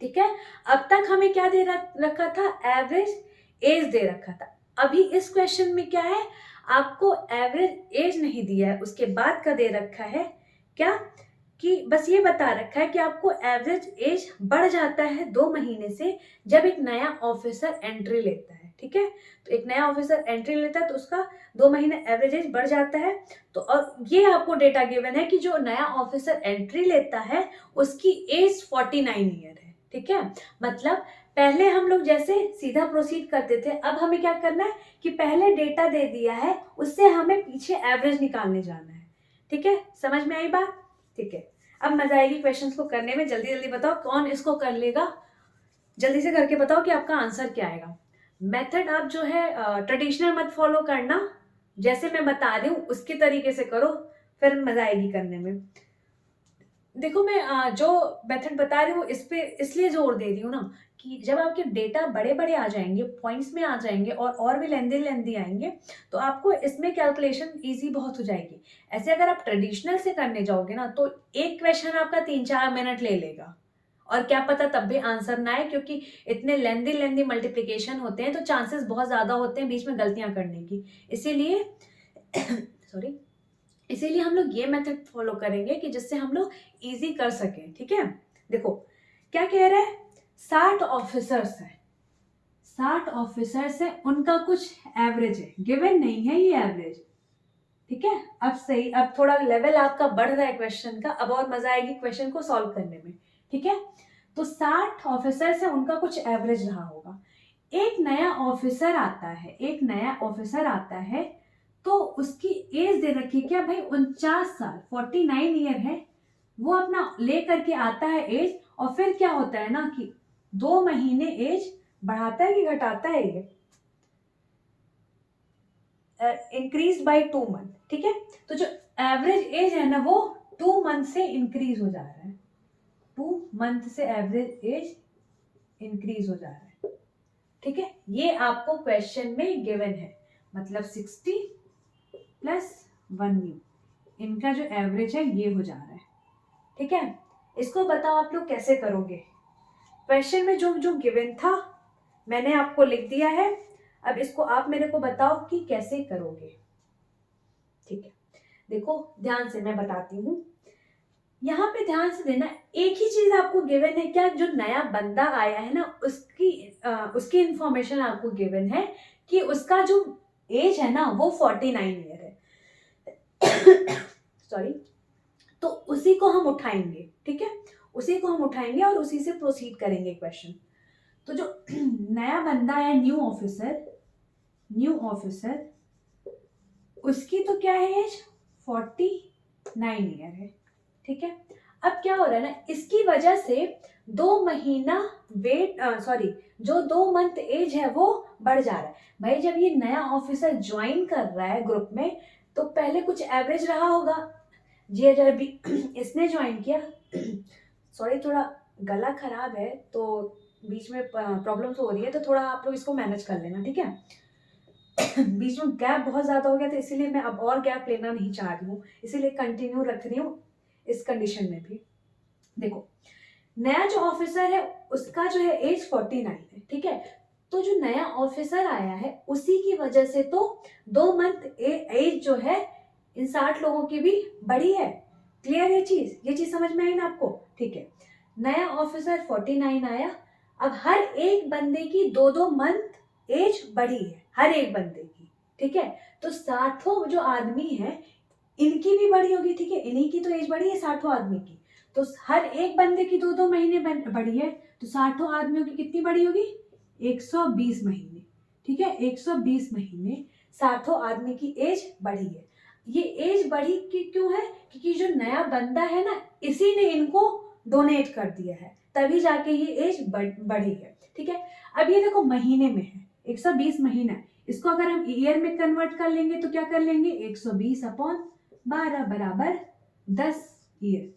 Speaker 1: ठीक है, अब तक हमें क्या दे रखा था? एवरेज एज दे रखा था। अभी इस क्वेश्चन में क्या है? आपको एवरेज एज नहीं दिया है, उसके बाद का दे रखा है क्या, कि बस ये बता रखा है कि आपको एवरेज एज बढ़ जाता है 2 महीने से जब एक नया ऑफिसर एंट्री लेता है। ठीक है, तो एक नया ऑफिसर एंट्री लेता है तो उसका 2 महीने एवरेज एज बढ़ जाता है। तो और ये आपको डेटा गिवन है कि जो नया ऑफिसर एंट्री लेता है उसकी एज 49 ईयर है। ठीक है, मतलब पहले हम लोग जैसे सीधा प्रोसीड करते थे, अब हमें क्या करना है कि पहले डेटा दे दिया है उससे हमें पीछे एवरेज निकालने जाना है। ठीक है, समझ में आई बात? ठीक है, अब मजा आएगी क्वेश्चंस को करने में। जल्दी जल्दी बताओ कौन इसको कर लेगा, जल्दी से करके बताओ कि आपका आंसर क्या आएगा। मेथड आप जो है ट्रेडिशनल मत फॉलो करना, जैसे मैं बता रही हूँ उसके तरीके से करो, फिर मजा आएगी करने में। देखो मैं जो मेथड बता रही हूँ इस पे इसलिए जोर दे रही हूँ ना कि जब आपके डेटा बड़े बड़े आ जाएंगे, पॉइंट्स में आ जाएंगे और भी लेंदी लेंदी आएंगे, तो आपको इसमें कैलकुलेशन इजी बहुत हो जाएगी। ऐसे अगर आप ट्रेडिशनल से करने जाओगे ना तो एक क्वेश्चन आपका 3-4 मिनट ले लेगा, और क्या पता तब भी आंसर ना आए, क्योंकि इतने लेंदी लेंदी मल्टीप्लीकेशन होते हैं तो चांसेस बहुत ज्यादा होते हैं बीच में गलतियां करने की। इसीलिए सॉरी, इसीलिए हम लोग ये मेथड फॉलो करेंगे कि जिससे हम लोग इजी कर सकें। ठीक है, देखो क्या कह रहा है, 60 ऑफिसर्स हैं, 60 ऑफिसर्स है, उनका कुछ एवरेज है, गिवन नहीं है ये एवरेज। ठीक है, अब सही, अब थोड़ा लेवल आपका बढ़ रहा है क्वेश्चन का, अब और मजा आएगी क्वेश्चन को सॉल्व करने में। ठीक है, तो 60 ऑफिसर्स है, उनका कुछ एवरेज रहा होगा। एक नया ऑफिसर आता है, एक नया ऑफिसर आता है तो उसकी एज दे रखी क्या भाई, 49 साल, 49 ईयर है। वो अपना ले करके आता है एज, और फिर क्या होता है ना कि 2 महीने एज बढ़ाता है कि घटाता है, ये इंक्रीज बाय 2 मंथ। ठीक है, तो जो एवरेज एज है ना वो 2 मंथ से इंक्रीज हो जा रहा है। 2 मंथ से एवरेज एज इंक्रीज हो जा रहा है, ठीक है। ये आपको क्वेश्चन में गिवन है, मतलब 60 प्लस 1 न्यू, इनका जो एवरेज है ये हो जा रहा है, ठीक है। इसको बताओ आप लोग कैसे करोगे। क्वेश्चन में जो जो गिवन था मैंने आपको लिख दिया है, अब इसको आप मेरे को बताओ कि कैसे करोगे, ठीक है। देखो ध्यान से मैं बताती हूँ, यहाँ पे ध्यान से देना, एक ही चीज आपको गिवन है क्या, जो नया बंदा आया है ना उसकी इंफॉर्मेशन आपको गिवन है कि उसका जो एज है ना वो 49 ईयर है सॉरी, तो उसी को हम उठाएंगे, ठीक है, उसी को हम उठाएंगे और उसी से प्रोसीड करेंगे क्वेश्चन। तो जो नया बंदा है, न्यू ऑफिसर, उसकी तो क्या है एज 49 ईयर है, ठीक है। अब क्या हो रहा है ना, इसकी वजह से 2 महीना जो 2 मंथ एज है वो बढ़ जा रहा है। भाई जब ये नया ऑफिसर ज्वाइन कर रहा है ग्रुप में तो पहले कुछ एवरेज रहा होगा, जी जरा भी इसने ज्वाइन किया सॉरी थोड़ा गला खराब है तो बीच में प्रॉब्लम्स हो रही है, तो थोड़ा आप लोग इसको मैनेज कर लेना, ठीक है। बीच में गैप बहुत ज्यादा हो गया था, इसीलिए मैं अब और गैप लेना नहीं चाह रही हूँ, इसीलिए कंटिन्यू रख रही हूँ इस कंडीशन में भी। देखो नया जो ऑफिसर है उसका जो है एज 49 है, ठीक है। तो जो नया ऑफिसर आया है उसी की वजह से तो 2 मंथ एज जो है इन 60 लोगों की भी बढ़ी है। क्लियर ये चीज समझ में आई ना आपको, ठीक है। नया ऑफिसर 49 आया, अब हर एक बंदे की 2-2 मंथ एज बढ़ी है, हर एक बंदे की, ठीक है। तो 60 जो आदमी है इनकी भी बढ़ी होगी, ठीक है, इन्हीं की तो एज बढ़ी है 60 आदमी की, तो हर एक बंदे की 2-2 महीने बढ़ी है, तो 60 आदमियों की कितनी बढ़ी होगी 120 महीने, ठीक है। 120 महीने 60 आदमी की एज बढ़ी है। ये एज बढ़ी क्यों है, क्योंकि जो नया बंदा है ना इसी ने इनको डोनेट कर दिया है, तभी जाके ये एज बढ़ी है, ठीक है। अब ये देखो महीने में है 120 महीना, इसको अगर हम ईयर में कन्वर्ट कर लेंगे तो क्या कर लेंगे 120/12 बराबर 10 ईयर,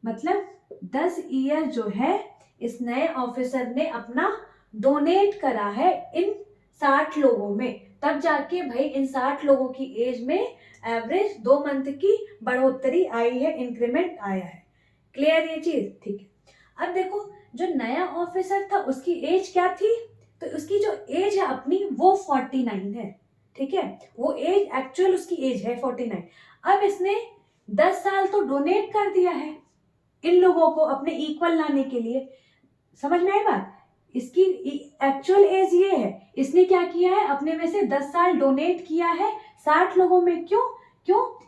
Speaker 1: मतलब 10 ईयर जो है इस नए ऑफिसर ने अपना डोनेट करा है इन 60 लोगों में, तब जाके भाई इन 60 लोगों की एज में एवरेज 2 मंथ की बढ़ोतरी आई है, इंक्रीमेंट आया है। क्लियर ये चीज, ठीक है। अब देखो जो नया ऑफिसर था उसकी एज क्या थी, तो उसकी जो एज है अपनी वो 49 है, ठीक है, वो एज एक्चुअल उसकी एज है 49। अब इसने 10 साल तो डोनेट कर दिया है इन लोगों को अपने इक्वल लाने के लिए, समझ में आई बात। इसकी एक्चुअल एज ये है, इसने क्या किया है अपने में से 10 साल डोनेट किया है 60 लोगों में, क्यों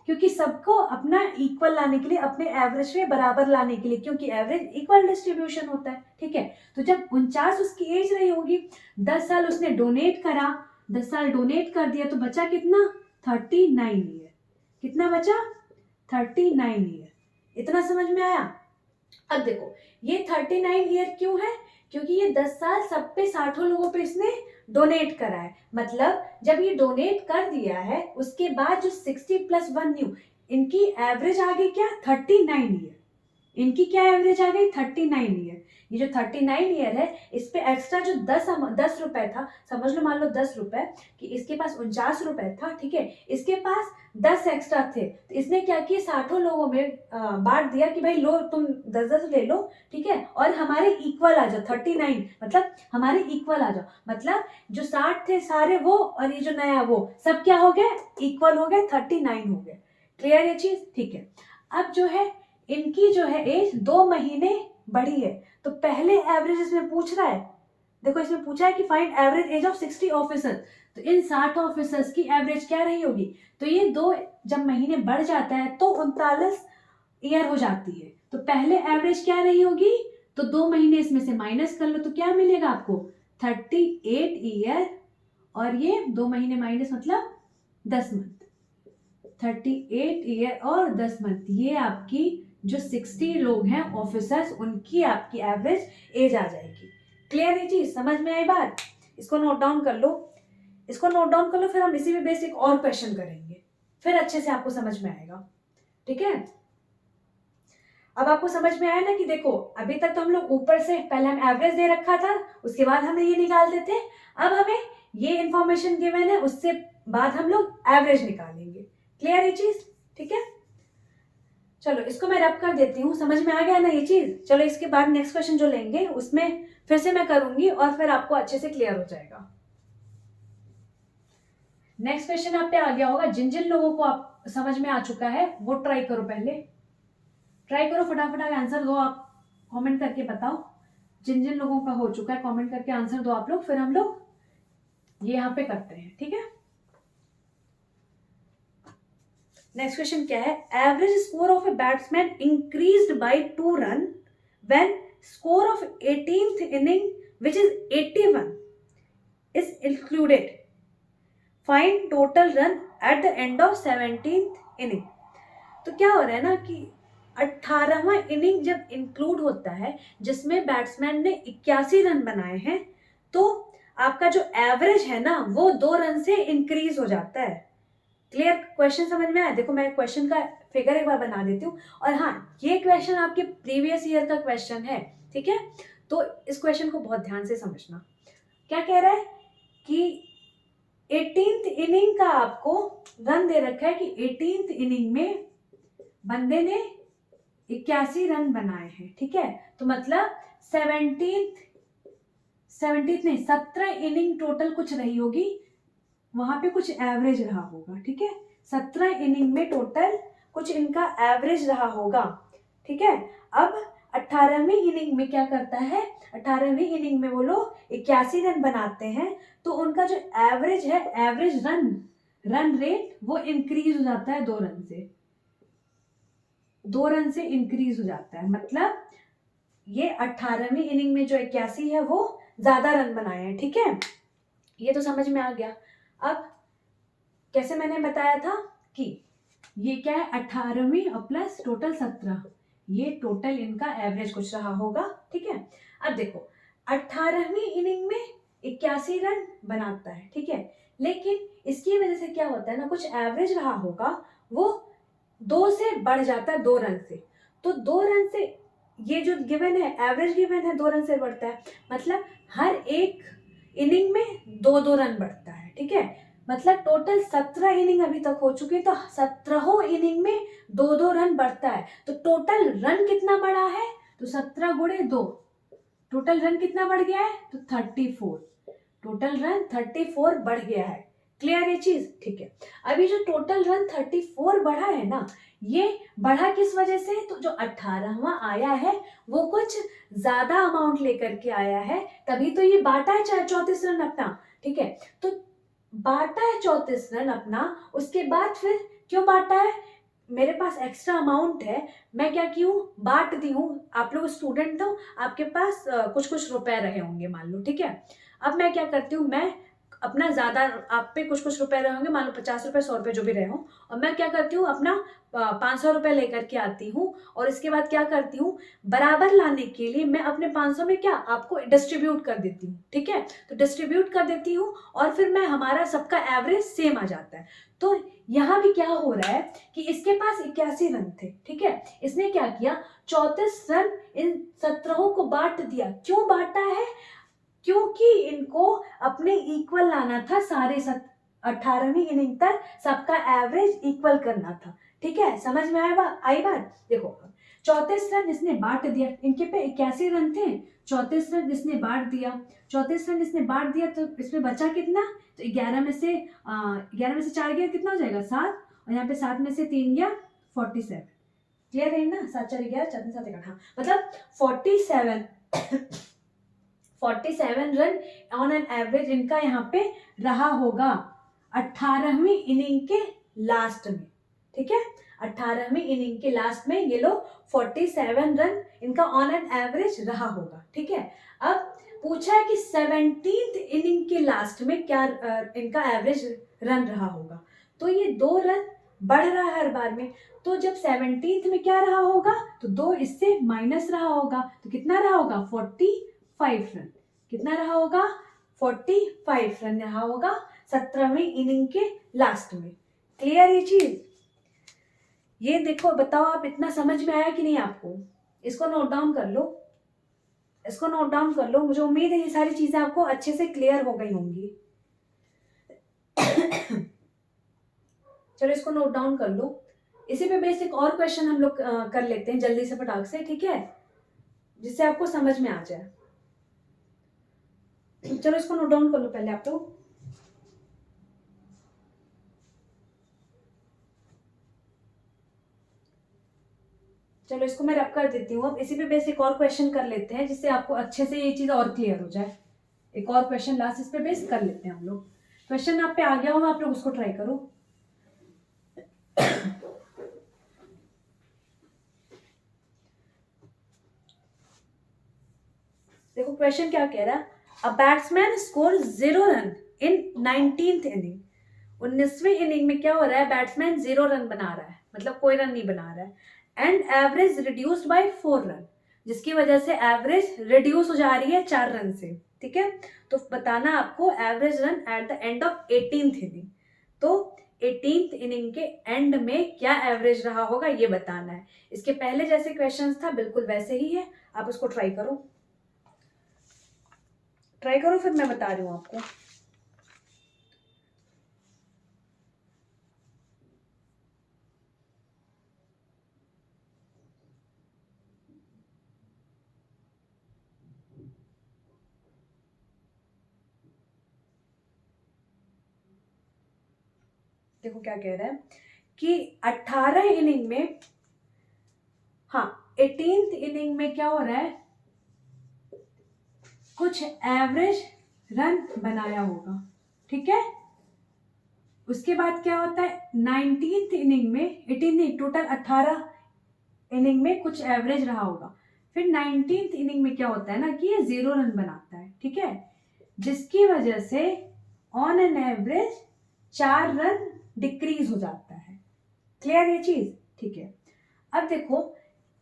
Speaker 1: क्योंकि सबको अपना इक्वल लाने के लिए, अपने एवरेज में बराबर लाने के लिए, क्योंकि एवरेज इक्वल डिस्ट्रीब्यूशन होता है, ठीक है। तो जब 49 उसकी एज रही होगी, 10 साल उसने डोनेट करा, 10 साल डोनेट कर दिया, तो बचा कितना 39 ईयर, कितना बचा 39 ईयर, इतना समझ में आया। अब देखो ये 39 ईयर क्यों है, क्योंकि ये 10 साल सब पे 60 लोगों पे इसने डोनेट करा है, मतलब जब ये डोनेट कर दिया है उसके बाद जो 60 प्लस 1 न्यू, इनकी एवरेज आ गई क्या 39 ईयर, इनकी क्या एवरेज आ गई 39 ईयर। ये जो 39 ईयर है इस पे एक्स्ट्रा जो 10 रुपए था, समझ लो मान लो 10 रुपए, कि इसके पास 49 रुपए था, ठीक है, इसके पास 10 एक्स्ट्रा थे, तो इसने क्या किया 60 लोगों में बांट दिया कि भाई लो तुम 10-10 ले लो, ठीक है, और हमारे इक्वल आ जाओ 39, मतलब हमारे इक्वल आ जाओ, मतलब जो 60 थे सारे वो और ये जो नया वो सब क्या हो गए इक्वल हो गए, 39 हो गए। क्लियर ये चीज, ठीक है। अब जो है इनकी जो है एज 2 महीने बढ़ी है, तो पहले एवरेज इसमें पूछ रहा है, देखो इसमें पूछा है कि find average age of 60 officer, तो इन 60 ऑफिसर्स की एवरेज क्या रही होगी, तो ये 2 जब महीने बढ़ जाता है तो 39 ईयर हो जाती है, तो पहले एवरेज क्या रही होगी, तो 2 महीने इसमें से माइनस कर लो तो क्या मिलेगा आपको 38 ईयर, और ये 2 महीने माइनस मतलब 10 मंथ, 38 ईयर और 10 मंथ, ये आपकी जो 60 लोग हैं ऑफिसर्स उनकी आपकी एवरेज एज आ जाएगी। क्लियर है चीज, समझ में आई बात, इसको नोट डाउन कर लो, इसको नोट डाउन कर लो, फिर हम इसी में बेसिक और क्वेश्चन करेंगे, फिर अच्छे से आपको समझ में आएगा, ठीक है। अब आपको समझ में आया ना कि देखो अभी तक तो हम लोग ऊपर से पहले हम एवरेज दे रखा था, उसके बाद हमें ये निकालते थे, अब हमें ये इंफॉर्मेशन गिवन है, उससे बाद हम लोग एवरेज निकालेंगे। क्लियर ये चीज? ठीक है, चलो इसको मैं रब कर देती हूँ, समझ में आ गया ना ये चीज। चलो इसके बाद नेक्स्ट क्वेश्चन जो लेंगे उसमें फिर से मैं करूंगी और फिर आपको अच्छे से क्लियर हो जाएगा। नेक्स्ट क्वेश्चन आप पे आ गया होगा, जिन जिन लोगों को आप समझ में आ चुका है वो ट्राई करो, पहले ट्राई करो, फटाफट आंसर दो, आप कमेंट करके बताओ। जिन जिन लोगों का हो चुका है कमेंट करके आंसर दो आप लोग, फिर हम लोग ये यहाँ पे करते हैं। ठीक है, नेक्स्ट क्वेश्चन क्या है, average score of a batsman increased by 2 run when score of 18th inning which is 81 is included, find total run at the end of 17th inning. तो क्या हो रहा है ना कि 18वां इनिंग जब इंक्लूड होता है जिसमें बैट्समैन ने 81 रन बनाए हैं, तो आपका जो एवरेज है ना वो 2 रन से इंक्रीज हो जाता है। क्लियर? क्वेश्चन समझ में आया? देखो मैं क्वेश्चन का फिगर एक बार बना देती हूँ, और हाँ ये क्वेश्चन आपके प्रीवियस ईयर का क्वेश्चन है, ठीक है, तो इस क्वेश्चन को बहुत ध्यान से समझना। क्या कह रहा है कि 18th इनिंग का आपको रन दे रखा है कि 18th इनिंग में बंदे ने 81 रन बनाए हैं, ठीक है, तो मतलब 17th नहीं 17 इनिंग टोटल कुछ रही होगी, वहां पे कुछ एवरेज रहा होगा, ठीक है, 17 इनिंग में टोटल कुछ इनका एवरेज रहा होगा, ठीक है। अब 18वीं इनिंग में क्या करता है, 18वीं इनिंग में वो लोग 81 रन बनाते हैं, तो उनका जो एवरेज है, एवरेज रन रेट वो इंक्रीज हो जाता है 2 रन से, 2 रन से इंक्रीज हो जाता है। मतलब ये 18वीं इनिंग में जो 81 है वो ज्यादा रन बनाए हैं, ठीक है, ये तो समझ में आ गया। अब कैसे मैंने बताया था कि ये क्या है, 18वीं और प्लस टोटल 17, ये टोटल इनका एवरेज कुछ रहा होगा, ठीक है। अब देखो 18वीं इनिंग में 81 रन बनाता है, ठीक है, लेकिन इसकी वजह से क्या होता है ना, कुछ एवरेज रहा होगा, वो 2 से बढ़ जाता है 2 रन से, तो 2 रन से ये जो गिवन है, एवरेज गिवन है 2 रन से बढ़ता है, मतलब हर एक इनिंग में 2-2 रन बढ़ता है, ठीक है, मतलब टोटल 17 इनिंग अभी तक हो चुकी है, तो 17 इनिंग में 2-2 रन बढ़ता है, तो टोटल रन कितना बढ़ा है, तो 17 गुणे 2, टोटल रन कितना बढ़ गया है, तो 34, टोटल रन 34 बढ़ गया है। क्लियर ये चीज? ठीक है, अभी जो टोटल रन 34 बढ़ा है ना, ये बढ़ा किस वजह से, तो जो 18वां आया है वो कुछ ज्यादा अमाउंट लेकर के आया है, तभी तो ये बांटा है 34 रन अपना, ठीक है, तो बांटा है 34 रन अपना, उसके बाद फिर क्यों बांटा है, मेरे पास एक्स्ट्रा अमाउंट है, मैं क्या की हूँ, बांट दी हूँ, आप लोग स्टूडेंट हो, आपके पास कुछ कुछ रुपए रहे होंगे मान लो, ठीक है, अब मैं क्या करती हूँ, मैं अपना ज्यादा, आप पे कुछ कुछ रुपए रहे होंगे, मान लो 50 रुपए 100 रुपए जो भी रहे हो, और मैं क्या करती हूँ, अपना 500 रुपए लेकर के आती हूँ, और इसके बाद क्या करती हूँ, बराबर लाने के लिए मैं अपने 500 में क्या आपको डिस्ट्रीब्यूट कर देती हूँ, ठीक है, तो डिस्ट्रीब्यूट कर देती हूँ, और फिर मैं हमारा सबका एवरेज सेम आ जाता है। तो यहाँ भी क्या हो रहा है कि इसके पास 81 रन थे, ठीक है, इसने क्या किया, 34 रन इन 17 को बांट दिया, क्यों बांटा है, क्योंकि इनको अपने इक्वल लाना था, सारे 18वीं इनिंग तक सबका एवरेज इक्वल करना था, ठीक है, समझ में आई बात? देखो 34 रन इसने बांट दिया, इनके पे 81 रन थे, 34 रन इसने बांट दिया, 34 रन इसने बांट दिया, तो इसमें बचा कितना, तो 11 में से 4 गया कितना हो जाएगा 7, और यहाँ पे 7 में से 3 गया 47। क्लियर है ना, 7 4 11 4 7 8, हाँ, मतलब 47 रन ऑन एन एवरेज इनका यहाँ पे रहा होगा 18वीं इनिंग के लास्ट में, ठीक है, 18वीं इनिंग के लास्ट में ये लोग 47 रन इनका ऑन एन एवरेज रहा होगा, ठीक है। अब पूछा है कि 17th इनिंग के लास्ट में क्या इनका एवरेज रन रहा होगा, तो ये 2 रन बढ़ रहा है हर बार में, तो जब 17th में क्या रहा होगा, तो 2 इससे माइनस रहा होगा, तो कितना रहा होगा 45 रन, कितना रहा होगा 45 रन रहा होगा 17वीं इनिंग के लास्ट में। क्लियर ये चीज? ये देखो, बताओ आप, इतना समझ में आया कि नहीं आपको? इसको नोट डाउन कर लो, इसको नोट डाउन कर लो। मुझे उम्मीद है ये सारी चीजें आपको अच्छे से क्लियर हो गई होंगी। चलो इसको नोट डाउन कर लो। इसी पे बेसिक और क्वेश्चन हम लोग कर लेते हैं जल्दी से फटाक से, ठीक है, जिससे आपको समझ में आ जाए। चलो इसको नोट डाउन कर लो पहले आप लोग। चलो इसको मैं रब कर देती हूँ। अब इसी पे बेसिक और क्वेश्चन कर लेते हैं, जिससे आपको अच्छे से ये चीज और क्लियर हो जाए। एक और क्वेश्चन लास्ट इस पे बेस कर लेते हैं हम लोग। क्वेश्चन आप पे आ गया होगा, आप लोग उसको ट्राई करो। देखो क्वेश्चन क्या कह रहा है। A batsman score 0 run in 19th inning. 19वीं इनिंग में क्या हो रहा है, बैट्समैन 0 रन बना रहा है, मतलब कोई रन नहीं बना रहा है। And average reduced by 4 run, जिसकी वजह से एवरेज रिड्यूस हो जा रही है 4 रन से, ठीक है। तो बताना आपको average run at the end of 18th inning. तो 18th इनिंग के एंड में क्या एवरेज रहा होगा ये बताना है। इसके पहले जैसे क्वेश्चंस था बिल्कुल वैसे ही है, आप उसको ट्राई करो, ट्राई करो, फिर मैं बता रही हूँ आपको। देखो क्या कह रहा है कि 18 इनिंग में, हाँ 18th इनिंग में क्या हो रहा है, कुछ एवरेज रन बनाया होगा, ठीक है। उसके बाद क्या होता है 19th इनिंग में, 18 नहीं टोटल 18 इनिंग में कुछ एवरेज रहा होगा। फिर 19th इनिंग में क्या होता है ना कि ये 0 रन बनाता है, ठीक है, जिसकी वजह से on an average 4 run decrease हो जाता है। क्लियर ये चीज, ठीक है। अब देखो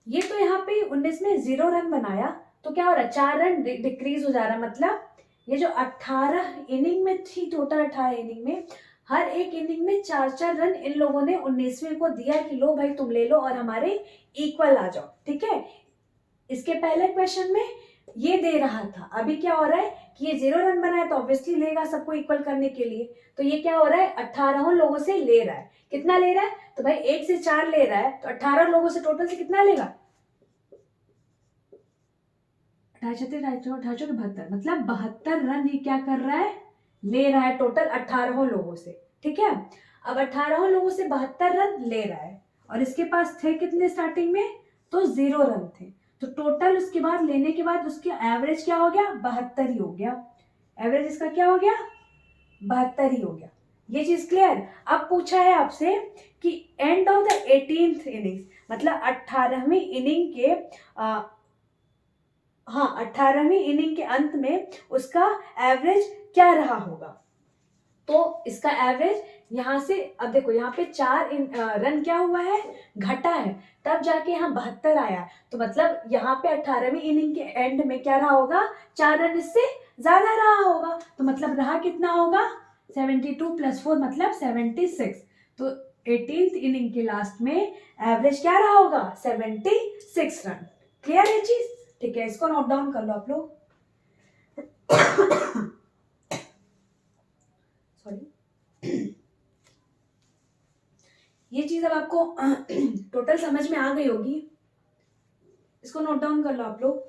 Speaker 1: ये तो यहाँ पे 19 में 0 रन बनाया, तो क्या हो रहा है 4 रन डिक्रीज हो जा रहा है। मतलब ये जो 18 इनिंग में थी, टोटल 18 इनिंग में हर एक इनिंग में 4-4 रन इन लोगों ने 19वें को दिया कि लो भाई तुम ले लो और हमारे इक्वल आ जाओ, ठीक है। इसके पहले क्वेश्चन में ये दे रहा था, अभी क्या हो रहा है कि ये 0 रन बनाया तो ऑब्वियसली लेगा सबको इक्वल करने के लिए। तो ये क्या हो रहा है 18 लोगों से ले रहा है। कितना ले रहा है, तो भाई 1 से 4 ले रहा है, तो 18 लोगों से टोटल से कितना लेगा, 18 मतलब 72 रन ये क्या कर रहा है, ले रहा है टोटल 18 लोगों से, ठीक है। अब 18 लोगों से 72 रन ले रहा है, और इसके पास थे कितने स्टार्टिंग में, तो 0 रन थे। तो टोटल उसके बाद लेने के बाद उसके एवरेज क्या हो गया, 72 ही हो गया। एवरेज इसका क्या हो गया, 72 ही हो गया। ये चीज क्लियर। अब पूछा है आपसे कि end of the 18th innings, मतलब 18वीं इनिंग के हाँ 18वीं इनिंग के अंत में उसका एवरेज क्या रहा होगा। तो इसका एवरेज यहाँ से, अब देखो यहाँ पे 4 रन क्या हुआ है, घटा है, तब जाके यहाँ 72 आया। तो मतलब यहाँ पे 18वीं इनिंग के एंड में क्या रहा होगा, 4 रन इससे ज्यादा रहा होगा। तो मतलब रहा कितना होगा, 72 + 4 मतलब 76। तो 18th इनिंग के लास्ट में एवरेज क्या रहा होगा, 76 रन। क्लियर है चीज, ठीक है। इसको नोट डाउन कर लो आप लोग। सॉरी, ये चीज अब आपको टोटल समझ में आ गई होगी। इसको नोट डाउन कर लो आप लोग।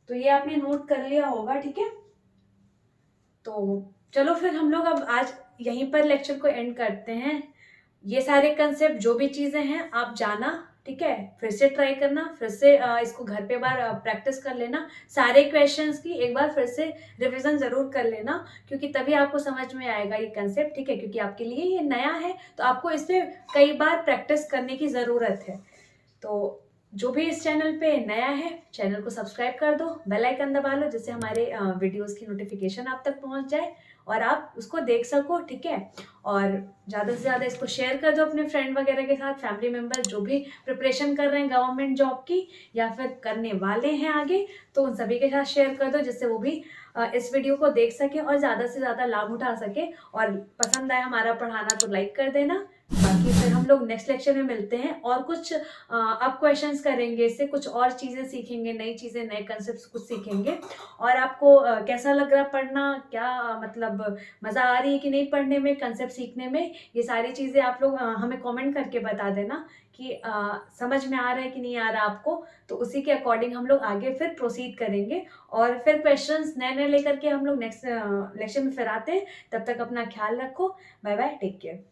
Speaker 1: तो ये आपने नोट कर लिया होगा, ठीक है। तो चलो फिर हम लोग अब आज यहीं पर लेक्चर को एंड करते हैं। ये सारे कंसेप्ट जो भी चीजें हैं आप जाना, ठीक है, फिर से ट्राई करना, फिर से इसको घर पे बार प्रैक्टिस कर लेना। सारे क्वेश्चंस की एक बार फिर से रिवीजन जरूर कर लेना, क्योंकि तभी आपको समझ में आएगा ये कंसेप्ट, ठीक है। क्योंकि आपके लिए ये नया है, तो आपको इस पे कई बार प्रैक्टिस करने की जरूरत है। तो जो भी इस चैनल पे नया है, चैनल को सब्सक्राइब कर दो, बेल आइकन दबा लो, जिससे हमारे वीडियोस की नोटिफिकेशन आप तक पहुंच जाए। और आप उसको देख सको, ठीक है। और ज़्यादा से ज़्यादा इसको शेयर कर दो अपने फ्रेंड वगैरह के साथ, फैमिली मेम्बर जो भी प्रिपरेशन कर रहे हैं गवर्नमेंट जॉब की या फिर करने वाले हैं आगे, तो उन सभी के साथ शेयर कर दो, जिससे वो भी इस वीडियो को देख सके और ज़्यादा से ज़्यादा लाभ उठा सके। और पसंद आए हमारा पढ़ाना तो लाइक कर देना। बाकी फिर हम लोग नेक्स्ट लेक्चर में मिलते हैं और कुछ अब क्वेश्चंस करेंगे, इससे कुछ और चीज़ें सीखेंगे, नई चीज़ें, नए कंसेप्ट कुछ सीखेंगे। और आपको कैसा लग रहा पढ़ना, क्या मतलब मज़ा आ रही है कि नहीं पढ़ने में, कंसेप्ट सीखने में, ये सारी चीज़ें आप लोग हमें कमेंट करके बता देना कि समझ में आ रहा है कि नहीं आ रहा आपको। तो उसी के अकॉर्डिंग हम लोग आगे फिर प्रोसीड करेंगे और फिर क्वेश्चंस नए-नए लेकर के हम लोग नेक्स्ट लेक्चर में फिर आते हैं। तब तक अपना ख्याल रखो। Bye bye, take care.